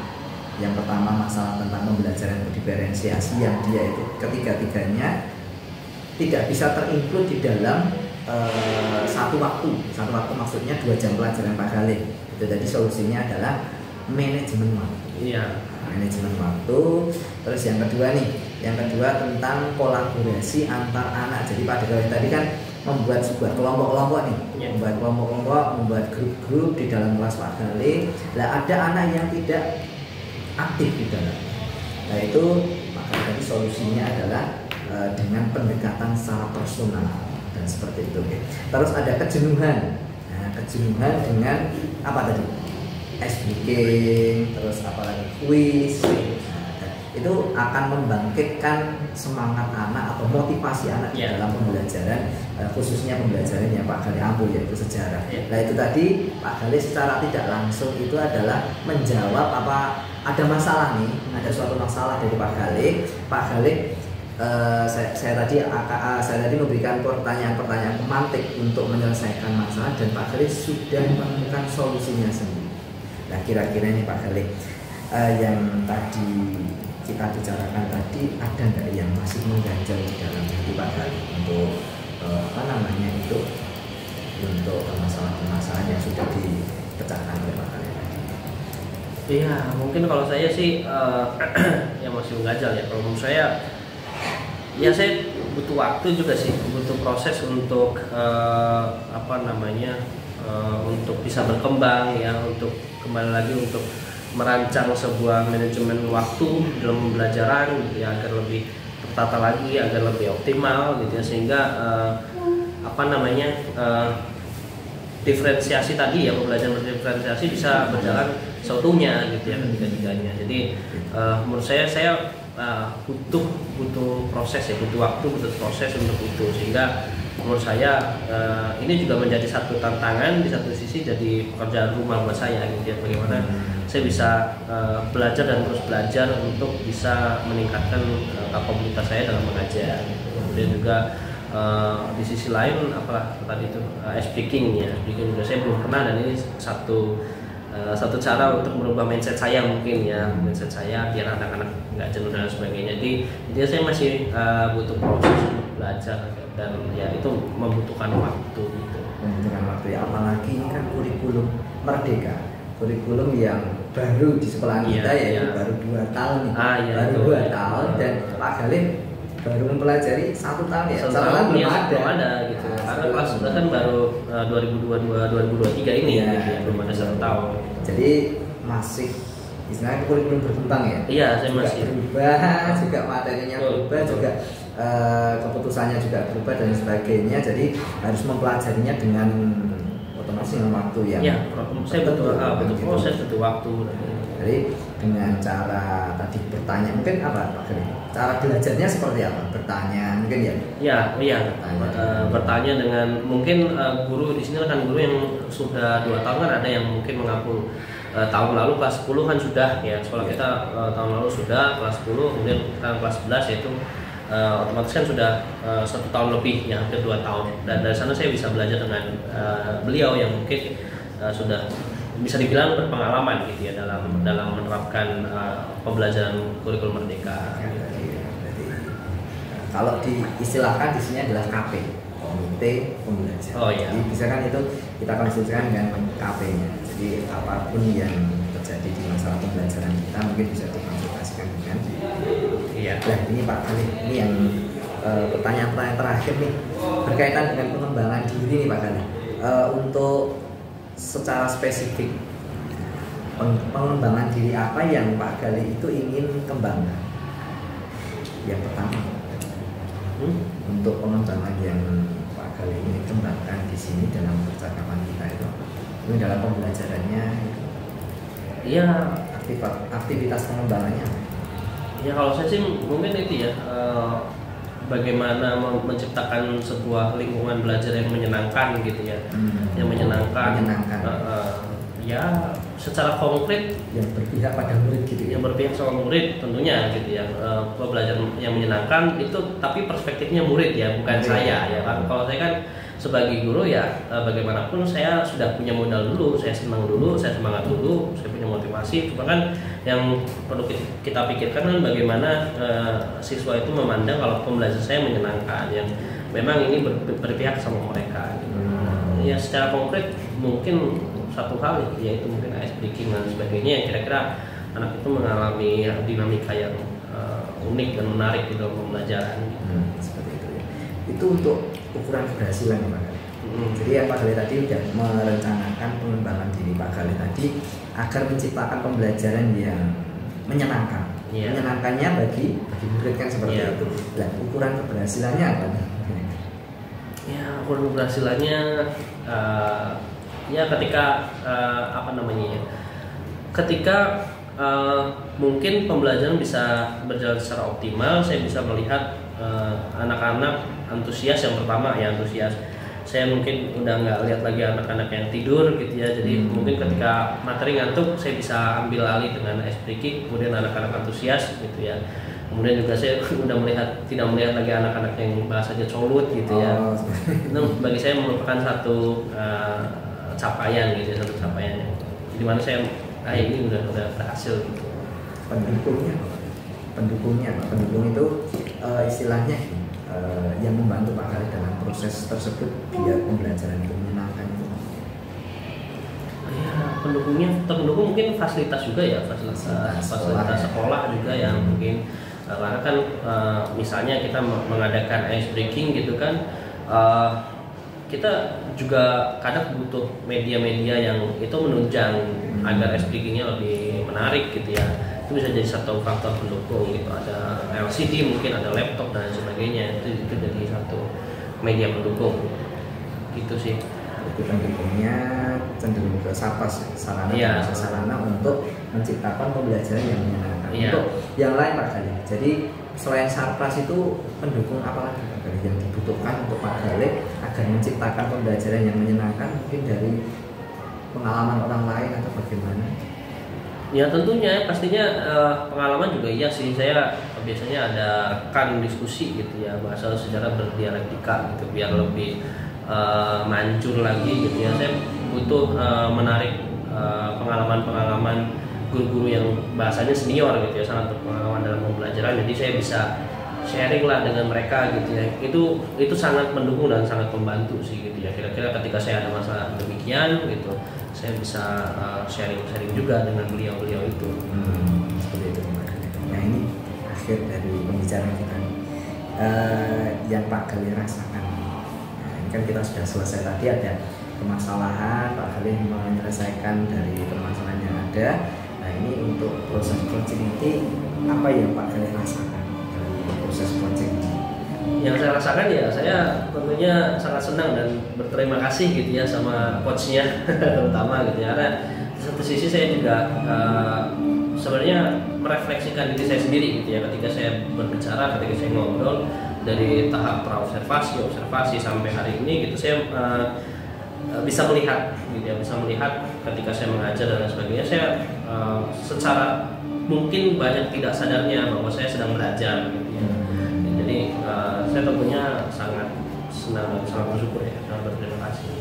Yang pertama masalah tentang pembelajaran diferensiasi yang dia itu ketiga-tiganya tidak bisa terinclude di dalam satu waktu maksudnya 2 jam pelajaran Pak Galih. Itu tadi solusinya adalah manajemen waktu. Manajemen waktu. Terus yang kedua tentang kolaborasi antar anak. Jadi Pak Galih tadi kan membuat sebuah kelompok-kelompok nih, membuat kelompok-kelompok, membuat grup-grup di dalam kelas Pak Galih. Lah ada anak yang tidak aktif di dalam. Nah itu maka tadi solusinya adalah dengan pendekatan secara personal dan seperti itu. Terus ada kejenuhan. Nah, kejenuhan dengan apa tadi? SBK, terus apalagi kuis. Nah, itu akan membangkitkan semangat anak atau motivasi anak di dalam pembelajaran, khususnya pembelajaran yang Pak Galih ambil yaitu sejarah. Nah itu tadi Pak Galih secara tidak langsung itu adalah menjawab ada masalah nih, ada suatu masalah dari Pak Galih. Pak Galih saya tadi memberikan pertanyaan-pertanyaan pemantik untuk menyelesaikan masalah dan Pak Galih sudah menemukan solusinya sendiri. Nah kira-kira ini Pak Galih yang tadi kita bicarakan tadi ada nggak yang masih mengganjal di dalam hati Pak Galih untuk untuk permasalahan-permasalahan yang sudah dipecahkan oleh Pak Khalid? Iya, mungkin kalau saya sih yang masih mengajal ya. Kalau menurut saya, ya saya butuh waktu juga sih, butuh proses untuk untuk bisa berkembang ya, untuk kembali lagi untuk merancang sebuah manajemen waktu dalam pembelajaran gitu ya, agar lebih tertata lagi, agar lebih optimal gitu ya, sehingga diferensiasi tadi ya, pembelajaran berdiferensiasi bisa berjalan seutuhnya gitu ya ketiga-tiganya. Jadi menurut saya butuh proses ya, butuh waktu, butuh proses untuk itu, sehingga menurut saya ini juga menjadi satu tantangan, di satu sisi jadi pekerjaan rumah buat saya gitu ya, bagaimana saya bisa belajar dan terus belajar untuk bisa meningkatkan kapabilitas saya dalam mengajar gitu. Kemudian juga di sisi lain tadi itu speaking juga saya belum pernah, dan ini satu cara untuk merubah mindset saya mungkin ya, mindset saya biar anak-anak nggak jenuh dan sebagainya. Jadi saya masih butuh proses untuk belajar, dan ya itu membutuhkan waktu gitu. Membutuhkan waktu ya, apalagi ini kan kurikulum merdeka, kurikulum yang baru di sekolah kita yaitu baru 2 tahun nih, baru 2 tahun dan Pak Khalid baru mempelajari 1 tahun ya, belum ada gitu. Karena kelas 11 kan baru 2022-2023 ini gitu ya, belum ada 1 tahun. Jadi masih istilahnya kurikulum berkembang ya. Iya, saya juga masih berubah, juga materinya berubah, juga keputusannya juga berubah dan sebagainya. Jadi harus mempelajarinya dengan otomatis dengan waktu yang saya butuh proses, butuh waktu. Jadi dengan cara tadi bertanya, mungkin apa Pak Khalid? Cara belajarnya seperti apa? Bertanya mungkin ya? Iya. Bertanya dengan mungkin guru di sini kan guru yang sudah 2 tahun kan ada yang mungkin mengaku tahun lalu kelas 10 kan sudah ya, sekolah kita tahun lalu sudah kelas 10, kemudian sekarang kelas 11 yaitu otomatis kan sudah 1 tahun lebih ya, hampir 2 tahun. Dan dari sana saya bisa belajar dengan beliau yang mungkin sudah bisa dibilang berpengalaman gitu ya dalam menerapkan pembelajaran kurikulum merdeka. Kalau diistilahkan di sini adalah KP, Komite Pembelajaran. Oh iya. Jadi bisa kan itu kita konsultasikan dengan KP-nya. Jadi apapun yang terjadi di masalah pembelajaran kita mungkin bisa dikonsultasikan dengan. Iya. Nah ini Pak Khalid, ini yang pertanyaan terakhir nih berkaitan dengan pengembangan diri nih Pak Khalid. Untuk secara spesifik pengembangan diri apa yang Pak Khalid itu ingin kembangkan? Yang pertama, untuk pengembangan yang Pak Khalid ini kembangkan di sini dalam percakapan kita itu, ini dalam pembelajarannya, iya, aktivitas pengembangannya. Ya kalau saya sih mungkin itu ya, bagaimana menciptakan sebuah lingkungan belajar yang menyenangkan gitu ya, yang menyenangkan. Ya secara konkret yang berpihak pada murid gitu, yang berpihak sama murid tentunya gitu ya, pembelajaran yang menyenangkan itu, tapi perspektifnya murid ya, bukan saya ya kan. Kalau saya kan sebagai guru ya, bagaimanapun saya sudah punya modal dulu, saya senang dulu, saya semangat dulu, saya punya motivasi. Cuma kan yang perlu kita pikirkan kan bagaimana siswa itu memandang kalau pembelajaran saya menyenangkan, yang memang ini berpihak sama mereka gitu. Ya secara konkret mungkin satu hal yaitu mungkin ice breaking dan sebagainya yang kira-kira anak itu mengalami dinamika yang unik dan menarik di dalam pembelajaran. Seperti itu ya. Itu untuk ukuran keberhasilan ya Pak Khalid. Jadi Pak Khalid tadi sudah merencanakan pengembangan diri Pak Khalid tadi agar menciptakan pembelajaran yang menyenangkan. Menyenangkannya bagi murid kan seperti itu. Nah, ukuran keberhasilannya apa nih? Ya, ukuran keberhasilannya ya ketika ketika mungkin pembelajaran bisa berjalan secara optimal, saya bisa melihat anak-anak antusias. Yang pertama ya antusias, saya mungkin udah nggak lihat lagi anak-anak yang tidur gitu ya, jadi mungkin ketika materi ngantuk saya bisa ambil alih dengan ice breaking, kemudian anak-anak antusias gitu ya. Kemudian juga saya udah tidak melihat lagi anak-anak yang bahasanya colut gitu ya. Itu bagi saya merupakan satu capaian gitu, satu capaian yang dimana saya ini udah berhasil gitu. Pendukung itu istilahnya yang membantu Pak Khalid dalam proses tersebut biar pembelajaran itu menyenangkan pendukungnya, pendukung mungkin fasilitas juga ya, fasilitas sekolah juga yang mungkin karena kan misalnya kita mengadakan ice breaking gitu kan, kita juga kadang butuh media-media yang itu menunjang agar ice breakingnya lebih menarik gitu ya. Itu bisa jadi satu faktor pendukung gitu, ada LCD mungkin, ada laptop dan sebagainya, itu jadi satu media pendukung gitu sih. Pendukungnya cenderung ke SARPAS, sarana untuk menciptakan pembelajaran yang menyenangkan. Untuk yang lain Pak Galih, jadi selain SARPAS itu pendukung apa lagi Pak Galih yang dibutuhkan untuk Pak Galih agar menciptakan pembelajaran yang menyenangkan, mungkin dari pengalaman orang lain atau bagaimana? Ya tentunya pastinya pengalaman juga iya sih. Saya biasanya ada rekan diskusi gitu ya, bahasa sejarah berdialektika gitu biar lebih manjur lagi gitu ya. Saya butuh menarik pengalaman-pengalaman guru-guru yang bahasanya senior gitu ya, sangat berpengalaman dalam pembelajaran. Jadi saya bisa sharing lah dengan mereka gitu ya. Itu sangat mendukung dan sangat membantu sih gitu ya. Kira-kira ketika saya ada masalah demikian gitu, saya bisa sharing juga dengan beliau-beliau itu. Seperti itu. Nah ini akhir dari pembicaraan kita yang Pak Galih rasakan. Nah, ini kan kita sudah selesai tadi, ada permasalahan, Pak Galih menyelesaikan dari permasalahan yang ada. Nah ini untuk proses coaching ini apa yang Pak Galih rasakan dari proses coaching? Yang saya rasakan ya, saya tentunya sangat senang dan berterima kasih gitu ya sama coachnya terutama gitu ya. Karena di satu sisi saya juga sebenarnya merefleksikan diri saya sendiri gitu ya, ketika saya berbicara, ketika saya ngobrol dari tahap praobservasi, observasi sampai hari ini gitu, saya bisa melihat gitu ya, bisa melihat ketika saya mengajar dan sebagainya, saya secara mungkin banyak tidak sadarnya bahwa saya sedang belajar gitu ya. Jadi saya tentunya sangat senang dan sangat bersyukur ya, sangat berterima kasih.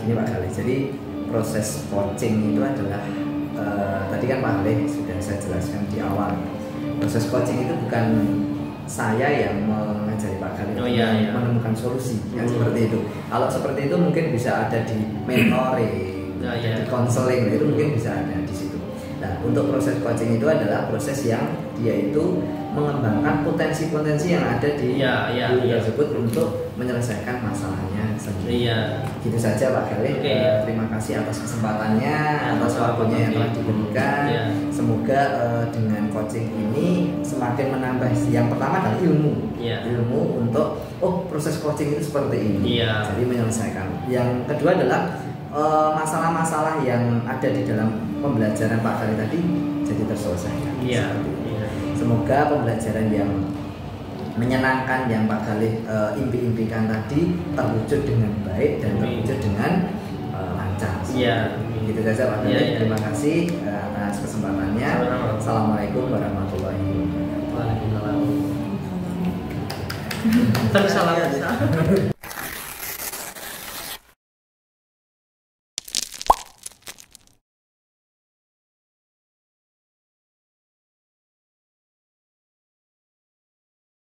Gini Pak Galih, jadi proses coaching itu adalah tadi kan Pak Galih sudah saya jelaskan di awal, proses coaching itu bukan saya yang mengajari Pak Galih menemukan solusi yang seperti itu. Kalau seperti itu mungkin bisa ada di mentoring, di konseling, itu mungkin bisa ada di situ. Nah, untuk proses coaching itu adalah proses yang dia itu mengembangkan potensi-potensi yang ada di guru tersebut untuk menyelesaikan masalahnya sendiri. Gitu saja Pak Galih. Terima kasih atas kesempatannya, atas waktunya yang telah diberikan. Semoga dengan coaching ini semakin menambah, yang pertama adalah ilmu untuk proses coaching itu seperti ini. Jadi menyelesaikan. Yang kedua adalah masalah-masalah yang ada di dalam pembelajaran Pak Galih tadi jadi terselesaikan. Semoga pembelajaran yang menyenangkan yang Pak Galih impi-impikan tadi terwujud dengan baik dan terwujud dengan lancar. Gitu saja Pak Galih. Terima kasih atas kesempatannya. Assalamualaikum warahmatullahi wabarakatuh. Waalaikumsalam. Salam.